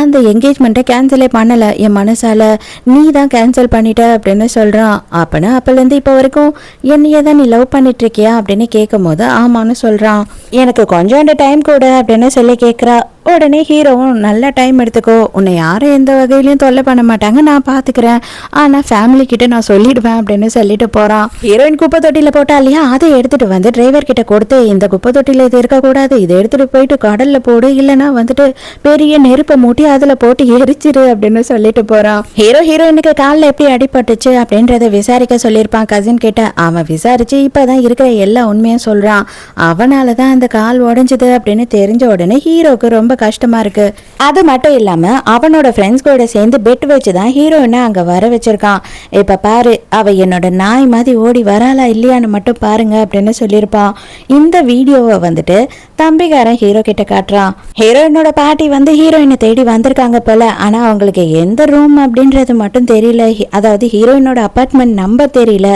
அந்த என்கேஜ்மெண்ட்டை கேன்சலே பண்ணல, என் மனசால நீ தான் கேன்சல் பண்ணிட்ட அப்படின்னு சொல்றான். அப்பனா அப்பலேருந்து இப்போ வரைக்கும் என்னையே தான் நீ லவ் பண்ணிட்டு இருக்கியா அப்படின்னு கேட்கும் போது ஆமான்னு சொல்றான். எனக்கு கொஞ்சோண்டு டைம் கூட அப்படின்னு சொல்லி கேட்குறா. உடனே ஹீரோவும் நல்ல டைம் எடுத்துக்கோ, உன்னை யாரும் எந்த வகையிலையும் தொல்லை பண்ண மாட்டாங்க, நான் பார்த்துக்கிறேன், ஆனால் ஃபேமிலி கிட்ட நான் சொல்லிடுவேன் அப்படின்னு சொல்லிட்டு போகிறான். ஹீரோயின் குப்பை தொட்டியில் போட்டா இல்லையா, அதை எடுத்துட்டு வந்து டிரைவர் கிட்ட கொடுத்து இந்த குப்பை தொட்டியில் இது இருக்கக்கூடாது, இதை எடுத்துட்டு போயிட்டு கடலில் போடு, இல்லைன்னா வந்துட்டு பெரிய நெருப்பை மூட்டி அதில் போட்டு எரிச்சிரு அப்படின்னு சொல்லிட்டு போகிறான். ஹீரோயினுக்கு காலில் எப்படி அடிபட்டுச்சு அப்படின்றத விசாரிக்க சொல்லியிருப்பான் கசின் கிட்ட. அவன் விசாரிச்சு இப்போதான் இருக்கிற எல்லா உண்மையும் சொல்கிறான். அவனால தான் அந்த கால் உடஞ்சிது அப்படின்னு தெரிஞ்ச உடனே ஹீரோக்கு ரொம்ப கஷ்டமா இருக்கு. அது மட்டும் இல்லாம அவனோட ஃப்ரெண்ட்ஸ் கூட சேர்ந்து பெட் வச்சுதான் ஹீரோயினை அங்க வர வச்சிருக்கான். இப்ப பாரு, அவ என்னோட நாய் மாதிரி ஓடி வராளா இல்லையான்னு மட்டும் பாருங்க அப்படின்னு சொல்லியிருப்பான். இந்த வீடியோவை வந்துட்டு தம்பிக்காரன் ஹீரோ கிட்ட காட்டுறான். ஹீரோயினோட பாட்டி வந்து ஹீரோயினை தேடி வந்திருக்காங்க போல, ஆனா அவங்களுக்கு எந்த ரூம் அப்படின்றது மட்டும் தெரியல, அதாவது ஹீரோயினோட அபார்ட்மெண்ட் நம்பர் தெரியல.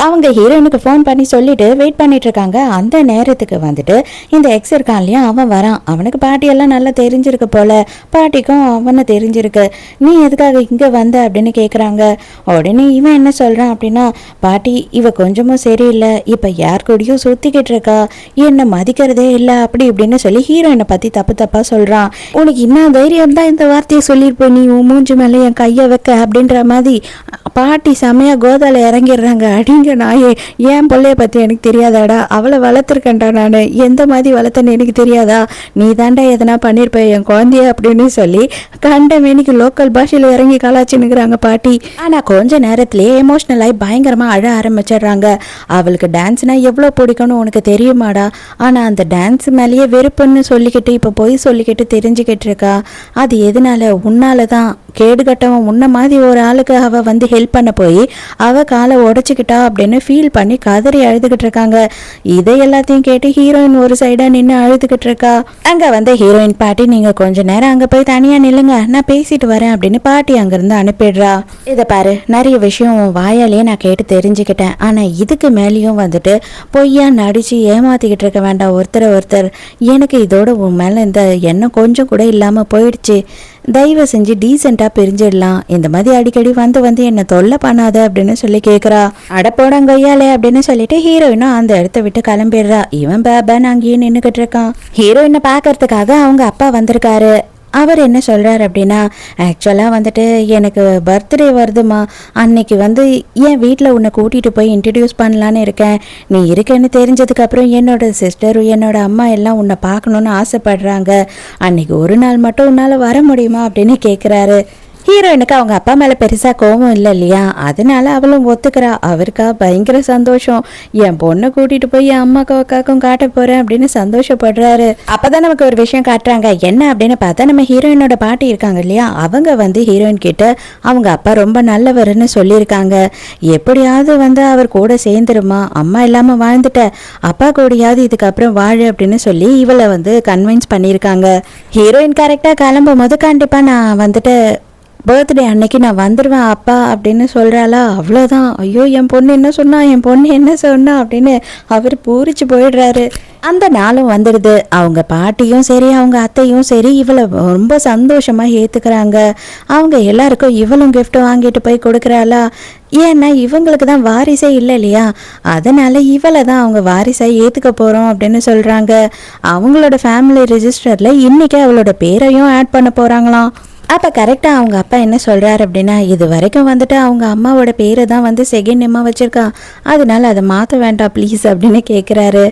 அவங்க ஹீரோயினுக்கு ஃபோன் பண்ணி சொல்லிட்டு வெயிட் பண்ணிட்டு இருக்காங்க. அந்த நேரத்துக்கு வந்துட்டு இந்த எக்ஸ் இருக்கான் இல்லையா, அவன் வரான். அவனுக்கு பாட்டியெல்லாம் நல்லா தெரிஞ்சிருக்கு போல, பாட்டிக்கும் அவனை தெரிஞ்சிருக்கு. நீ எதுக்காக இங்கே வந்த அப்படின்னு கேட்குறாங்க. உடனே இவன் என்ன சொல்கிறான் அப்படின்னா, பாட்டி இவ கொஞ்சமும் சரியில்லை, இப்போ யார் கூடயும் சுற்றிக்கிட்டு இருக்கா, என்னை மதிக்கிறதே இல்லை அப்படி இப்படின்னு சொல்லி ஹீரோயினை பற்றி தப்பாக சொல்கிறான். உனக்கு இன்னும் தைரியம் தான் இந்த வார்த்தையை சொல்லியிருப்போம், நீ உன் மூஞ்சி மேலே என் கையை வைக்க அப்படின்ற மாதிரி பாட்டி செமையாக கோதால இறங்கிடுறாங்க. அடிங்க நாயே, ஏன் பிள்ளைய பற்றி எனக்கு தெரியாதாடா, அவளை வளர்த்துருக்கேன்டா நான், எந்த மாதிரி வளர்த்தேன்னு எனக்கு தெரியாதா, நீ தாண்டா எதனா பண்ணியிருப்ப என் குழந்தைய அப்படின்னு சொல்லி கண்டமேனிக்கு லோக்கல் பாஷையில் இறங்கி கலாச்சின்னுக்குறாங்க பாட்டி. ஆனால் கொஞ்ச நேரத்திலேயே எமோஷ்னலாகி பயங்கரமாக அழ ஆரம்பிச்சிடுறாங்க. அவளுக்கு டான்ஸ்னால் எவ்வளோ பிடிக்கும்னு உனக்கு தெரியுமாடா, ஆனால் அந்த டான்ஸ் மேலேயே வெறுப்புன்னு சொல்லிக்கிட்டு இப்போ போய் சொல்லிக்கிட்டு தெரிஞ்சுக்கிட்டு இருக்கா. அது எதனால, உன்னால தான். கேடுகட்டவன் முன்ன மாதிரி ஒரு ஆளுக்கு அவ வந்து ஹெல்ப் பண்ண போய் அவ காலை உடைச்சிக்கிட்டா அப்படின்னு ஃபீல் பண்ணி கதறி அழுதுகிட்டு இருக்காங்க. இதை எல்லாத்தையும் கேட்டு ஹீரோயின் ஒரு சைடா நின்று அழுதுகிட்டு இருக்கா. அங்க வந்து ஹீரோயின் பாட்டி, நீங்க கொஞ்ச நேரம் அங்க போய் தனியா நில்லுங்க, நான் பேசிட்டு வரேன் அப்படின்னு பாட்டி அங்கிருந்து அனுப்பிடுறா. இதை பாரு, நிறைய விஷயம் வாயாலேயே நான் கேட்டு தெரிஞ்சுக்கிட்டேன், ஆனா இதுக்கு மேலேயும் வந்துட்டு பொய்யா நடிச்சு ஏமாத்திக்கிட்டு இருக்க வேண்டாம் ஒருத்தர். எனக்கு இதோட உன் மேல இந்த எண்ணம் கொஞ்சம் கூட இல்லாம போயிடுச்சு, தயவு செஞ்சு டீசெண்டாக பிரிஞ்சிடலாம், இந்த மாதிரி அடிக்கடி வந்து என்னை தொல்லை பண்ணாத அப்படின்னு சொல்லி கேட்குறா. அடப்போடங்கொய்யாலே அப்படின்னு சொல்லிட்டு ஹீரோயினும் அந்த இடத்த விட்டு கிளம்பிடுறா. இவன் பேபன் அங்கேயே நின்றுக்கிட்டு இருக்கான். ஹீரோயினை பார்க்கறதுக்காக அவங்க அப்பா வந்திருக்காரு. அவர் என்ன சொல்கிறார் அப்படின்னா, ஆக்சுவலாக வந்துட்டு எனக்கு பர்த்டே வருதுமா, அன்னைக்கு வந்து என் வீட்டில் உன்னை கூட்டிகிட்டு போய் இன்ட்ரடியூஸ் பண்ணலான்னு இருக்கேன், நீ இருக்கேன்னு தெரிஞ்சதுக்கப்புறம் என்னோட சிஸ்டரும் என்னோட அம்மா எல்லாம் உன்னை பார்க்கணுன்னு ஆசைப்படுறாங்க, அன்னைக்கு ஒரு நாள் மட்டும் உன்னால் வர முடியுமா அப்படின்னு கேட்குறாரு. ஹீரோயினுக்கு அவங்க அப்பா மேலே பெருசாக கோபம் இல்லை இல்லையா, அதனால அவளும் ஒத்துக்கிறா. அவருக்கா பயங்கர சந்தோஷம், என் பொண்ணை கூட்டிகிட்டு போய் என் அம்மாக்கும் அக்காக்கும் காட்ட போகிறேன் அப்படின்னு சந்தோஷப்படுறாரு. அப்போ தான் நமக்கு ஒரு விஷயம் காட்டுறாங்க. என்ன அப்படின்னு பார்த்தா, நம்ம ஹீரோயினோட பாட்டி இருக்காங்க இல்லையா, அவங்க வந்து ஹீரோயின் கிட்ட அவங்க அப்பா ரொம்ப நல்லவர்னு சொல்லியிருக்காங்க, எப்படியாவது வந்து அவர் கூட சேர்ந்துருமா, அம்மா இல்லாமல் வாழ்ந்துட்ட, அப்பா கூடயாவது இதுக்கப்புறம் வாழு அப்படின்னு சொல்லி இவளை வந்து கன்வின்ஸ் பண்ணியிருக்காங்க. ஹீரோயின் கரெக்டாக கிளம்பும் போது கண்டிப்பாக நான் வந்துட்டு பர்த்டே அன்னைக்கு நான் வந்துடுவேன் அப்பா அப்படின்னு சொல்கிறாளா. அவ்வளோதான், ஐயோ என் பொண்ணு என்ன சொன்னா அப்படின்னு அவர் பூரிச்சு போயிடுறாரு. அந்த நாளும் வந்துடுது. அவங்க பாட்டியும் சரி அவங்க அத்தையும் சரி இவளை ரொம்ப சந்தோஷமாக ஏற்றுக்கிறாங்க. அவங்க எல்லாருக்கும் இவளும் கிஃப்ட் வாங்கிட்டு போய் கொடுக்குறாளா. ஏன்னா இவங்களுக்கு தான் வாரிசே இல்லை இல்லையா, அதனால இவளை தான் அவங்க வாரிசாக ஏற்றுக்க போகிறோம் அப்படின்னு சொல்கிறாங்க. அவங்களோட ஃபேமிலி ரெஜிஸ்டரில் இன்றைக்கி அவளோட பேரையும் ஆட் பண்ண போகிறாங்களாம். அப்போ கரெக்டாக அவங்க அப்பா என்ன சொல்கிறாரு அப்படின்னா, இது வரைக்கும் வந்துட்டு அவங்க அம்மாவோட பேரை தான் வந்து செகண்ட் நேமாக வச்சுருக்கான், அதனால அதை மாற்ற வேண்டாம் ப்ளீஸ் அப்படின்னு கேட்குறாரு.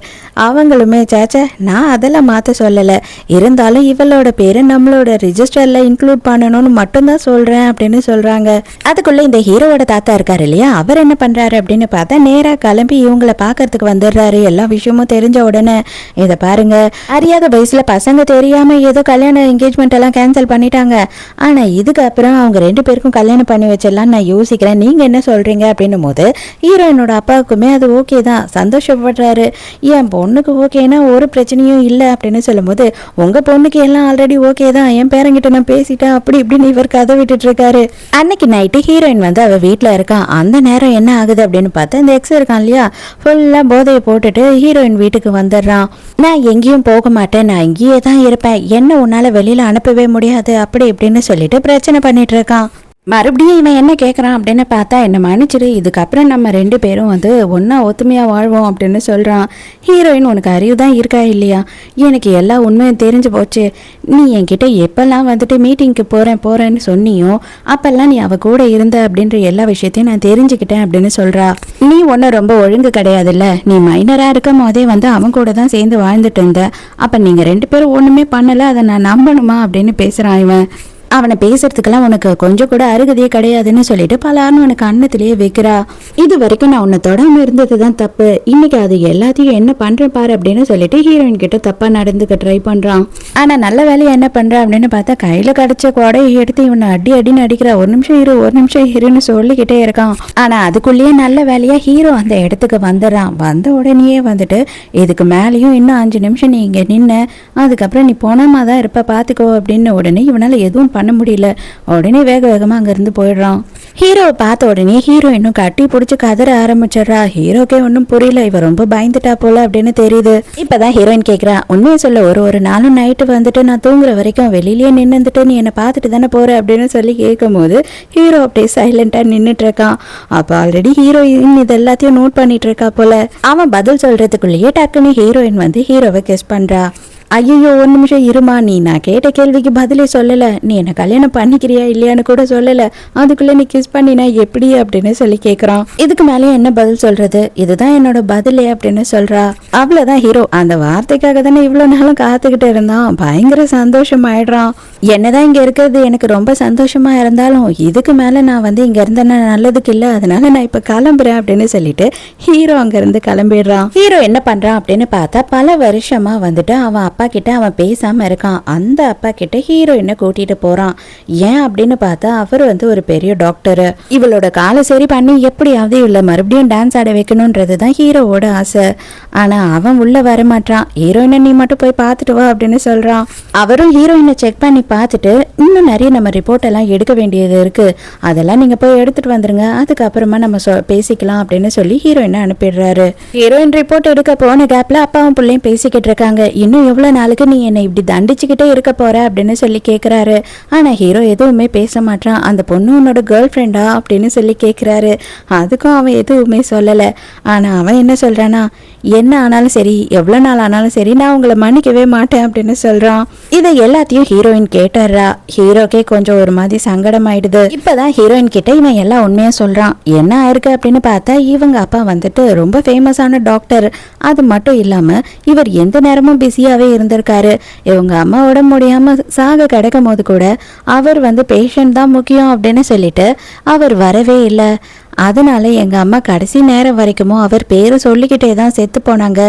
அவங்களுமே சேச்சா நான் அதெல்லாம் மாற்ற சொல்லலை, இருந்தாலும் இவளோட பேரை நம்மளோட ரிஜிஸ்டரில் இன்க்ளூட் பண்ணணும்னு மட்டும்தான் சொல்கிறேன் அப்படின்னு சொல்கிறாங்க. அதுக்குள்ளே இந்த ஹீரோவோட தாத்தா இருக்கார் இல்லையா, அவர் என்ன பண்ணுறாரு அப்படின்னு பார்த்தா நேராக கிளம்பி இவங்களை பார்க்கறதுக்கு வந்துடுறாரு. எல்லா விஷயமும் தெரிஞ்ச உடனே, இதை பாருங்க, அறியாத வயசில் பசங்க தெரியாமல் ஏதோ கல்யாண என்கேஜ்மெண்ட் எல்லாம் கேன்சல் பண்ணிட்டாங்க, ஆனால் இதுக்கப்புறம் அவங்க 2 பேருக்கும் கல்யாணம் பண்ணி வச்சிடலாம் நான் யோசிக்கிறேன், நீங்கள் என்ன சொல்கிறீங்க அப்படின்னும் போது ஹீரோயினோட அப்பாவுக்குமே அது ஓகே தான், சந்தோஷப்படுறாரு. என் பொண்ணுக்கு ஓகேனா ஒரு பிரச்சனையும் இல்லை அப்படின்னு சொல்லும் போது, உங்கள் பொண்ணுக்கு எல்லாம் ஆல்ரெடி ஓகே தான், என் பேரங்கிட்ட நான் பேசிட்டேன் அப்படி இப்படின்னு இவர் கதை விட்டுட்டு இருக்காரு. அன்னைக்கு நைட்டு ஹீரோயின் வந்து அவள் வீட்டில் இருக்கான். அந்த நேரம் என்ன ஆகுது அப்படின்னு பார்த்தா, இந்த எக்ஸ் இருக்கான் இல்லையா, ஃபுல்லாக போதையை போட்டுட்டு ஹீரோயின் வீட்டுக்கு வந்துடுறான். நான் எங்கேயும் போக மாட்டேன், நான் இங்கேயே தான் இருப்பேன், என்ன உன்னால் வெளியில் அனுப்பவே முடியாது அப்படி இப்படின்னு சொல்லிட்டு பிரச்சனை பண்ணிட்டு இருக்கான். மறுபடியும் இவன் என்ன கேட்குறான் அப்படின்னு பார்த்தா என்ன மன்னிச்சிடு, இதுக்கப்புறம் நம்ம 2 பேரும் வந்து ஒன்றா ஒத்துமையாக வாழ்வோம் அப்படின்னு சொல்கிறான். ஹீரோயின் உனக்கு அறிவு தான் இருக்கா இல்லையா, எனக்கு எல்லா உண்மையும் தெரிஞ்சு போச்சு. நீ என்கிட்ட எப்பெல்லாம் வந்துட்டு மீட்டிங்க்கு போகிறேன்னு சொன்னியோ அப்போல்லாம் நீ அவள் கூட இருந்த அப்படின்ற எல்லா விஷயத்தையும் நான் தெரிஞ்சுக்கிட்டேன் அப்படின்னு சொல்கிறா. நீ ஒன்றும் ரொம்ப ஒழுங்கு கிடையாதுல்ல, நீ மைனராக இருக்கும் போதே வந்து அவன் கூட தான் சேர்ந்து வாழ்ந்துட்டு இருந்த. அப்போ நீங்கள் 2 பேரும் ஒன்றுமே பண்ணலை, அதை நான் நம்பணுமா அப்படின்னு பேசுகிறான் இவன். அவனை பேசுறதுக்கெல்லாம் உனக்கு கொஞ்சம் கூட அருகதையே கிடையாதுன்னு சொல்லிட்டு பலார்னு உனக்கு அன்னத்திலேயே வைக்கிறா. இது வரைக்கும் நான் உன்னை தொடாம இருந்தது தான் தப்பு, இன்னைக்கு அது எல்லாத்தையும் என்ன பண்றேன் பாரு அப்படின்னு சொல்லிட்டு ஹீரோயின் கிட்ட தப்பா நடந்துக்க ட்ரை பண்றான். ஆனா நல்ல வேலையை என்ன பண்ற அப்படின்னு பார்த்தா கையில கிடைச்ச கொடையை எடுத்து இவனை அடின்னு அடிக்கிறா. ஒரு நிமிஷம் ஹீரோன்னு சொல்லிக்கிட்டே இருக்கான். ஆனா அதுக்குள்ளேயே நல்ல வேலையா ஹீரோ அந்த இடத்துக்கு வந்துடுறான். வந்த உடனேயே வந்துட்டு இதுக்கு மேலேயும் இன்னும் 5 நிமிஷம் நீ இங்க நின்ன, அதுக்கப்புறம் நீ போனாமா தான் இருப்ப பாத்துக்கோ அப்படின்னு உடனே இவனால எதுவும் பண்ண முடியல. உடனே வேகமா அங்கிருந்து போயிடுறான். ஹீரோவை பார்த்த உடனே ஹீரோ இன்னும் கட்டி பிடிச்சி கதற ஆரம்பிச்சிடுறா. ஹீரோக்கே ஒன்றும் புரியல, இவ ரொம்ப பயந்துட்டா போல அப்படின்னு தெரியுது. இப்பதான் ஹீரோயின் கேட்கிறா, உண்மையை சொல்ல ஒரு நாளும் நைட்டு வந்துட்டு நான் தூங்குற வரைக்கும் வெளியிலேயே நின்றுட்டு நீ என்னை பார்த்துட்டு தானே போற அப்படின்னு சொல்லி கேட்கும் போது ஹீரோ அப்படியே சைலண்டா நின்றுட்டு இருக்கான். அப்ப ஆல்ரெடி ஹீரோயின் இது எல்லாத்தையும் நோட் பண்ணிட்டு இருக்கா போல. அவன் பதில் சொல்றதுக்குள்ளேயே டக்குன்னு ஹீரோயின் வந்து ஹீரோவை கெஸ் பண்றா. ஐயோ 1 நிமிஷம் இருமா, நீ நான் கேட்ட கேள்விக்கு பதிலே சொல்லல, நீ என்ன கல்யாணம் பண்ணிக்கிறியா இல்லையான்னு கூட சொல்லல, அதுக்குள்ள நீ கிஸ் பண்ணினா எப்படி அப்படின்னு சொல்லி கேக்குறான். இதுக்கு மேலே என்ன பதில் சொல்றது, இதுதான் என்னோட பதிலே அப்படின்னு சொல்றா. அவ்வளவுதான் ஹீரோ அந்த வார்த்தைக்காக தானே இவ்வளவு நாளும் காத்துக்கிட்டு இருந்தான். பயங்கர சந்தோஷம் ஆயிடுறான். என்னதான் இங்க இருக்கிறது எனக்கு ரொம்ப சந்தோஷமா இருந்தாலும் இதுக்கு மேல நான் வந்து இங்க இருந்தேன்னா நல்லதுக்கு இல்ல, அதனால நான் இப்ப கிளம்புறேன் அப்படின்னு சொல்லிட்டு ஹீரோ அங்க இருந்து கிளம்பிடுறான். ஹீரோ என்ன பண்றான் அப்படின்னு பார்த்தா பல வருஷமா வந்துட்டு அவன் அப்பா கிட்ட அவன் பேசாம இருக்கான். அந்த அப்பா கிட்ட ஹீரோயினை கூட்டிட்டு போறான். ஏன் அப்படின்னு பார்த்தா அவர் வந்து ஒரு பெரிய டாக்டர். இவளோட காலை சரி பண்ணி எப்படியாவது இவளை மறுபடியும் டான்ஸ் ஆட வைக்கணும்ன்றது தான் ஹீரோவோட ஆசை. ஆனா அவன் உள்ள வரமாட்டான். ஹீரோயினை நீ மட்டும் போய் பார்த்துட்டு வா அப்படின்னு சொல்றான். அவரும் ஹீரோயினை செக் பண்ணி பார்த்துட்டு இன்னும் நிறைய நம்ம ரிப்போர்ட் எல்லாம் எடுக்க வேண்டியது இருக்கு, அதெல்லாம் நீங்க போய் எடுத்துட்டு வந்துருங்க, அதுக்கப்புறமா நம்ம பேசிக்கலாம் அப்படின்னு சொல்லி ஹீரோயினை அனுப்பிடுறாரு. ஹீரோயின் ரிப்போர்ட் எடுக்க போன கேப்ல அப்பாவும் பிள்ளையும் பேசிக்கிட்டு இருக்காங்க. இன்னும் எவ்வளவு நாளுக்கு நீ என்னை இப்படி தண்டிச்சுக்கிட்டே இருக்க போற அப்படின்னு சொல்லி கேட்குறாரு. ஆனால் ஹீரோ எதுவுமே பேச மாட்டான். அந்த பொண்ணு உன்னோட கேர்ள் ஃப்ரெண்டா அப்படின்னு சொல்லி கேட்குறாரு. அதுக்கும் அவன் எதுவுமே சொல்லலை. ஆனால் அவன் என்ன சொல்கிறானா, என்ன ஆனாலும் சரி எவ்வளோ நாள் ஆனாலும் சரி நான் உங்களை மன்னிக்கவே மாட்டேன் அப்படின்னு சொல்கிறான். இதை எல்லாத்தையும் ஹீரோயின் கேட்டுறா. ஹீரோக்கே கொஞ்சம் ஒரு மாதிரி சங்கடமாயிடுது. இப்போதான் ஹீரோயின் கிட்ட இவன் எல்லாம் உண்மையாக சொல்கிறான். என்ன ஆயிருக்கு அப்படின்னு பார்த்தா இவங்க அப்பா வந்துட்டு ரொம்ப ஃபேமஸான டாக்டர். அது மட்டும் இல்லாமல் இவர் எந்த நேரமும் பிஸியாகவே இருந்திருக்காரு. இவங்க அம்மா உடம்பு முடியாம சாக கிடக்கும் போது கூட அவர் வந்து பேஷண்ட் தான் முக்கியம் அப்படின்னு சொல்லிட்டு அவர் வரவே இல்லை. அதனால எங்க அம்மா கடைசி நேரம் வரைக்கும் அவர் பேரை சொல்லிக்கிட்டே தான் செத்து போனாங்க.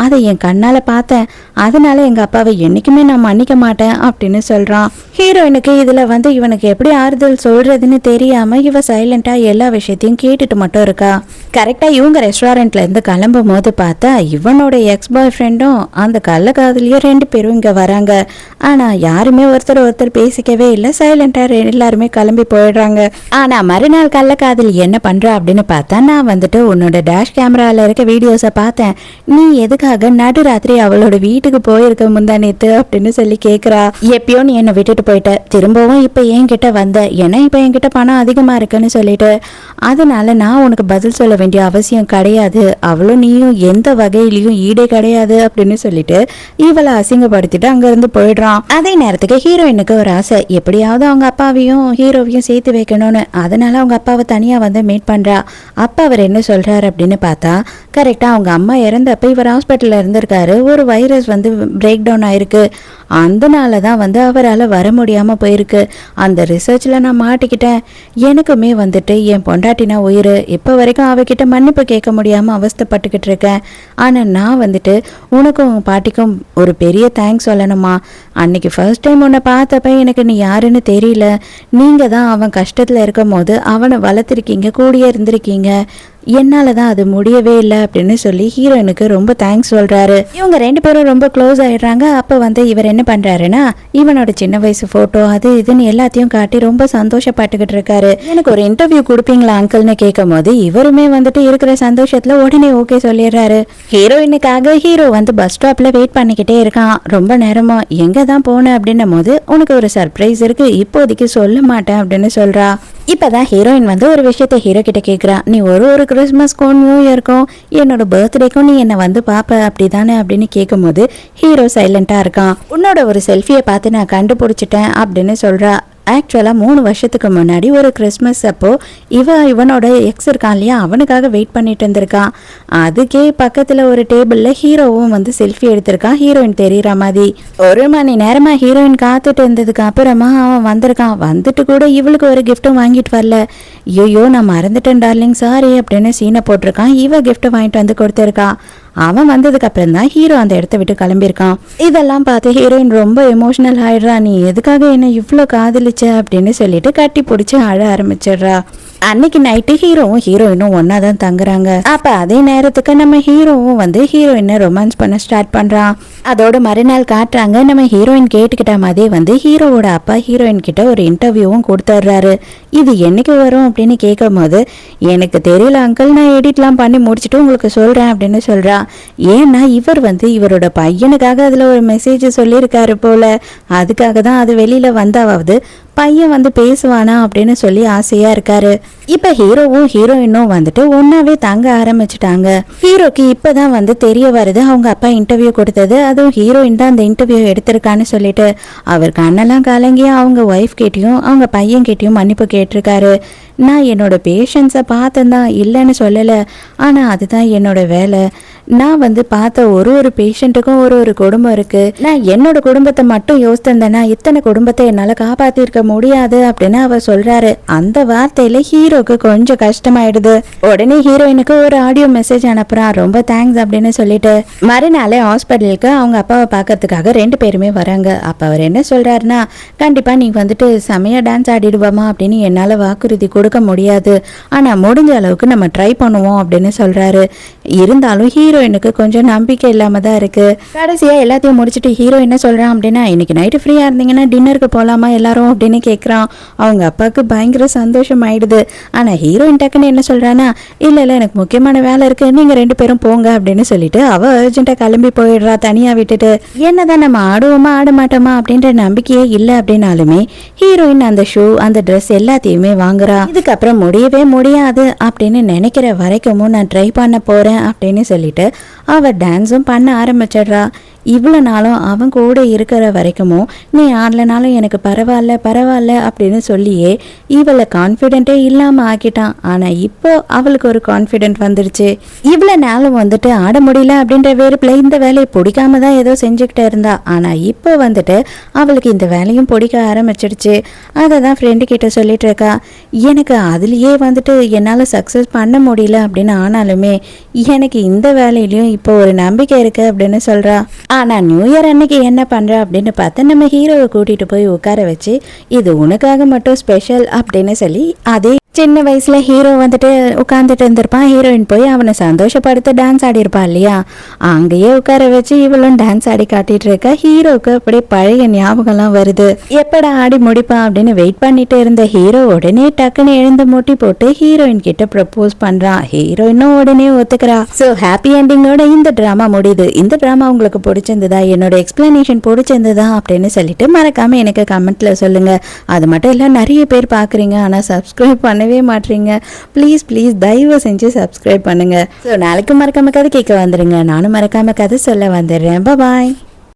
அதை என் கண்ணால பார்த்தேன். அதனால எங்க அப்பாவை என்னைக்குமே நான் மன்னிக்க மாட்டேன் அப்படின்னு சொல்றான். ஹீரோயினுக்கு இதுல வந்து இவனுக்கு எப்படி ஆறுதல் சொல்றதுன்னு தெரியாம இவ சைலண்டா எல்லா விஷயத்தையும் கேட்டுட்டு மட்டும் இருக்கா. கரெக்டா இவங்க ரெஸ்டாரண்ட்ல இருந்து கிளம்பும் போது பார்த்தா இவனோட எக்ஸ் பாய் ஃப்ரெண்டும் அந்த கள்ளக்காதலியும் 2 பேரும் இங்க வராங்க. ஆனா யாருமே ஒருத்தர் பேசிக்கவே இல்லை. சைலண்டா எல்லாருமே கிளம்பி போயிடுறாங்க. ஆனா மறுநாள் கள்ளக்காதலி என்ன பண்ற அப்படின்னு பார்த்தா, நான் வந்துட்டு உன்னோட டேஷ் கேமரால இருக்க வீடியோஸை பார்த்தேன், நீ எதுக்காக நடுராத்திரி அவளோட வீட்டுக்கு போயிருக்க முந்தா நேத்து அப்படின்னு சொல்லி கேட்குறா. எப்பயோ நீ என்னை விட்டுட்டு போயிட்ட, திரும்பவும் இப்போ என்கிட்ட வந்த, ஏன்னா இப்போ என்கிட்ட பணம் அதிகமாக இருக்குன்னு சொல்லிட்டு, அதனால நான் உனக்கு பதில் சொல்ல வேண்டிய அவசியம் கிடையாது, அவளும் நீயும் எந்த வகையிலையும் ஈடே கிடையாது அப்படின்னு சொல்லிட்டு இவளை அசிங்கப்படுத்திட்டு அங்கிருந்து போயிடுறான். அதே நேரத்துக்கு ஹீரோயினுக்கு ஒரு ஆசை, எப்படியாவது அவங்க அப்பாவையும் ஹீரோவையும் சேர்த்து வைக்கணும்னு. அதனால அவங்க அப்பாவை தனியாக வந்து மீட் பண்றா. அப்பா அவர் என்ன சொல்றாரு அப்படின்னு பார்த்தா, கரெக்டா அவங்க அம்மா இறந்தப்ப இவர் ஹாஸ்பிட்டல்ல இருந்திருக்காரு. ஒரு வைரஸ் வந்து பிரேக் டவுன் ஆயிருக்கு. அதனால தான் வந்து அவரால் வர முடியாம போயிருக்கு. அந்த ரிசர்ச்ல நான் மாட்டிக்கிட்டேன். எனக்குமே வந்துட்டு என் பொண்டாட்டினா உயிர். இப்போ வரைக்கும் அவகிட்ட மன்னிப்பு கேட்க முடியாம அவஸ்தைப்பட்டுக்கிட்டு இருக்கேன். ஆனா நான் வந்துட்டு உனக்கும் உன் பாட்டிக்கும் ஒரு பெரிய தேங்க்ஸ் சொல்லணுமா. அன்னைக்கு ஃபர்ஸ்ட் டைம் உன்னை பார்த்தப்ப எனக்கு நீ யாருன்னு தெரியல. நீங்க தான் அவன் கஷ்டத்துல இருக்கும் போது அவனை வளர்த்துருக்கீங்க, கூடியே இருந்திருக்கீங்க. என்னாலதான் அது முடியவே இல்லை அப்படின்னு சொல்லி ஹீரோயினுக்கு ரொம்ப தேங்க்ஸ் சொல்றாரு. இவங்க 2 பேரும் ரொம்ப க்ளோஸ் ஆயிடுறாங்க. அப்ப வந்து இவர் என்ன பண்றாருன்னா இவனோட சின்ன வயசு போட்டோ அது இதுன்னு எல்லாத்தையும் காட்டி ரொம்ப சந்தோஷப்பட்டுக்கிட்டு இருக்காரு. எனக்கு ஒரு இன்டர்வியூ கொடுப்பீங்களா அங்கிள்னு கேட்கும் போது இவருமே வந்துட்டு இருக்கிற சந்தோஷத்துல உடனே ஓகே சொல்லிடுறாரு. ஹீரோயினுக்காக ஹீரோ வந்து பஸ் ஸ்டாப்ல வெயிட் பண்ணிக்கிட்டே இருக்கான். ரொம்ப நேரமா எங்க தான் போன அப்படின்னும் போது உனக்கு ஒரு சர்ப்ரைஸ் இருக்கு, இப்போதைக்கு சொல்ல மாட்டேன் அப்படின்னு சொல்றா. இப்பதான் ஹீரோயின் வந்து ஒரு விஷயத்த ஹீரோ கிட்ட கேக்குறா. நீ ஒரு கிறிஸ்மஸ்க்கும் நியூ இயர்க்கும் என்னோட பர்த்டேக்கும் நீ என்ன வந்து பாப்ப அப்படிதானே அப்படின்னு கேட்கும் போது ஹீரோ சைலண்டா இருக்கான். உன்னோட ஒரு செல்ஃபியை பார்த்து நான் கண்டுபிடிச்சிட்டேன் அப்படின்னு சொல்றா. ஆக்சுவலாக 3 வருஷத்துக்கு முன்னாடி ஒரு கிறிஸ்மஸ் அப்போ இவனோட எக்ஸ் இருக்கான் இல்லையா, அவனுக்காக வெயிட் பண்ணிட்டு இருந்திருக்கான். அதுக்கே பக்கத்தில் ஒரு டேபிளில் ஹீரோவும் வந்து செல்ஃபி எடுத்திருக்கான், ஹீரோயின் தெரியுற மாதிரி. 1 மணி நேரமாக ஹீரோயின் காத்துட்டு இருந்ததுக்கு அப்புறமா அவன் வந்திருக்கான். வந்துட்டு கூட இவளுக்கு ஒரு கிஃப்ட்டும் வாங்கிட்டு வரல. ஐயோ நான் மறந்துட்டேன் டார்லிங் சாரி அப்படின்னு சீனை போட்டிருக்கான். இவ கிஃப்ட் வாங்கிட்டு வந்து கொடுத்துருக்கான். அவன் வந்ததுக்கு அப்புறம் தான் ஹீரோ அந்த இடத்த விட்டு கிளம்பியிருக்கான். இதெல்லாம் பார்த்து ஹீரோயின் ரொம்ப எமோஷனல் ஆயிடுறா. நீ எதுக்காக என்ன இவ்வளோ காதலிச்ச அப்படின்னு சொல்லிட்டு கட்டி பிடிச்சி அழ ஆரம்பிச்சிடுறா. அன்னைக்கு நைட்டு ஹீரோவும் ஹீரோயினும் ஒன்னா தான் தங்குறாங்க. அப்ப அதே நேரத்துக்கு நம்ம ஹீரோவும் வந்து ஹீரோயினை ரொமான்ஸ் பண்ண ஸ்டார்ட் பண்றான். அதோட மறுநாள் காட்டுறாங்க. நம்ம ஹீரோயின் கேட்டுக்கிட்ட மாதிரியே வந்து ஹீரோவோட அப்பா ஹீரோயின் கிட்ட ஒரு இன்டர்வியூவும் கொடுத்துட்றாரு. இது என்னைக்கு வரும் அப்படின்னு கேட்கும் போது எனக்கு தெரியல அங்கிள், நான் எடிட்லாம் பண்ணி முடிச்சுட்டு உங்களுக்கு சொல்றேன் அப்படின்னு சொல்றா. ஏன்னா இவர் வந்து இவரோட பையனுக்காக அதுல ஒரு மெசேஜ் சொல்லியிருக்காரு போல, அதுக்காக தான் அது வெளியில வந்தாவது பையன் வந்து பேசுவானா அப்படின்னு சொல்லி ஆசையா இருக்காரு. இப்ப ஹீரோவும் ஹீரோயினும் வந்துட்டு ஒன்னாவே தங்க ஆரம்பிச்சுட்டாங்க. ஹீரோக்கு இப்பதான் வந்து தெரிய வருது அவங்க அப்பா இன்டர்வியூ கொடுத்தது, அதுவும் ஹீரோயின் தான் அந்த இன்டர்வியூ எடுத்திருக்கான்னு சொல்லிட்டு. அவர் கண்ணெல்லாம் கலங்கி அவங்க ஒய்ஃப் கிட்டயும் அவங்க பையன் கிட்டயும் மன்னிப்பு கேட்டிருக்காரு. நான் என்னோட பேஷன்ஸை பார்த்தேன்தான், இல்லைன்னு சொல்லலை, ஆனால் அதுதான் என்னோட வேலை. நான் வந்து பார்த்த ஒரு பேஷண்ட்டுக்கும் ஒரு குடும்பம் இருக்கு. நான் என்னோட குடும்பத்தை மட்டும் யோசித்தேன்னா இத்தனை குடும்பத்தை என்னால் காப்பாற்றிருக்க முடியாது அப்படின்னு அவர் சொல்றாரு. அந்த வார்த்தையில ஹீரோக்கு கொஞ்சம் கஷ்டமாயிடுது. உடனே ஹீரோயினுக்கு ஒரு ஆடியோ மெசேஜ் அனுப்புறான், ரொம்ப தேங்க்ஸ் அப்படின்னு சொல்லிட்டு. மறுநாளே ஹாஸ்பிட்டலுக்கு அவங்க அப்பாவை பார்க்கறதுக்காக 2 பேருமே வராங்க. அப்ப அவர் என்ன சொல்றாருன்னா, கண்டிப்பா நீ வந்துட்டு செமையா டான்ஸ் ஆடிடுவாமா அப்படின்னு என்னால வாக்குறுதி கொடுக்க முடியாது, ஆனா முடிஞ்ச அளவுக்கு நம்ம ட்ரை பண்ணுவோம் அப்படின்னு சொல்றாரு. இருந்தாலும் ஹீரோயினுக்கு கொஞ்சம் நம்பிக்கை இல்லாம தான் இருக்கு. கடைசியா எல்லாத்தையும் முடிச்சுட்டு ஹீரோ என்ன சொல்றான் அப்படின்னா, இன்னைக்கு நைட்டு ஃப்ரீயா இருந்தீங்கன்னா டின்னருக்கு போலாமா எல்லாரும் அப்படின்னு கேட்குறான். அவங்க அப்பாவுக்கு பயங்கர சந்தோஷம் ஆயிடுது. ஆனா ஹீரோயின் டக்குன்னு என்ன சொல்றானா, இல்ல எனக்கு முக்கியமான வேலை இருக்கு, நீங்க 2 பேரும் போங்க அப்படின்னு சொல்லிட்டு அவ அர்ஜென்ட்டா கிளம்பி போயிடுறா தனியா விட்டுட்டு. என்னதான் நம்ம ஆடுவோமா ஆட மாட்டோமா அப்படின்ற நம்பிக்கையே இல்லை அப்படின்னாலுமே ஹீரோயின் அந்த ஷூ அந்த ட்ரெஸ் எல்லாத்தையுமே வாங்குறா. இதுக்கப்புறம் முடியவே முடியாது அப்படின்னு நினைக்கிற வரைக்கும் நான் ட்ரை பண்ண போறேன் அப்படின்னு சொல்லிட்டு அவ டான்ஸும் பண்ண ஆரம்பிச்சிடுறா. இவ்வளோ நாளும் அவன் கூட இருக்கிற வரைக்கும் நீ ஆடலனாலும் எனக்கு பரவாயில்ல அப்படின்னு சொல்லியே இவளை கான்ஃபிடென்ட்டே இல்லாமல் ஆக்கிட்டான். ஆனால் இப்போ அவளுக்கு ஒரு கான்ஃபிடென்ட் வந்துடுச்சு. இவ்வளோ நாளும் வந்துட்டு ஆட முடியல அப்படின்ற வேறுப்பில் இந்த வேலையை பிடிக்காம தான் ஏதோ செஞ்சுக்கிட்டே இருந்தா. ஆனால் இப்போ வந்துட்டு அவளுக்கு இந்த வேலையும் பிடிக்க ஆரம்பிச்சிடுச்சு. அதை தான் ஃப்ரெண்டு கிட்ட சொல்லிட்டு இருக்கா. எனக்கு அதுலேயே வந்துட்டு என்னால் சக்ஸஸ் பண்ண முடியல அப்படின்னு ஆனாலுமே எனக்கு இந்த வேலையிலையும் இப்போ ஒரு நம்பிக்கை இருக்கு அப்படின்னு சொல்றா. ஆனா நியூ இயர் அன்னைக்கு என்ன பண்ற அப்படின்னு பார்த்து நம்ம ஹீரோவை கூட்டிட்டு போய் உட்கார வச்சு இது உனக்காக மட்டும் ஸ்பெஷல் அப்படின்னு சொல்லி அதே சின்ன வயசுல ஹீரோ வந்துட்டு உட்காந்துட்டு இருந்திருப்பான். ஹீரோயின் போய் அவனை சந்தோஷப்படுத்த டான்ஸ் ஆடி இருப்பா இல்லையா, அங்கேயே உட்கார வச்சு இவளும் டான்ஸ் ஆடி காட்டிட்டு இருக்க. ஹீரோக்கு அப்படியே பழைய ஞாபகம்லாம் வருது. எப்படா ஆடி முடிப்பான் அப்படின்னு வெயிட் பண்ணிட்டு இருந்த ஹீரோ உடனே டக்குன்னு எழுந்து முட்டி போட்டு ஹீரோயின் கிட்ட ப்ரப்போஸ் பண்றான். ஹீரோயினும் உடனே ஒத்துக்கிறா. ஸோ ஹாப்பி எண்டிங்கோட இந்த டிராமா முடியுது. இந்த டிராமா உங்களுக்கு பிடிச்சிருந்ததா, என்னோட எக்ஸ்பிளனேஷன் பிடிச்சிருந்ததா அப்படின்னு சொல்லிட்டு மறக்காம எனக்கு கமெண்ட்ல சொல்லுங்க. அது மட்டும் இல்ல நிறைய பேர் பாக்குறீங்க ஆனா சப்ஸ்கிரைப் பண்ணவே மாட்டீங்க. ப்ளீஸ் தயவு செஞ்சு சப்ஸ்கிரைப் பண்ணுங்க. ஸோ நாளைக்கு மறக்காம கதை கேட்க வந்துருங்க. நானும் மறக்காம கதை சொல்ல வந்துடுறேன். பாய்.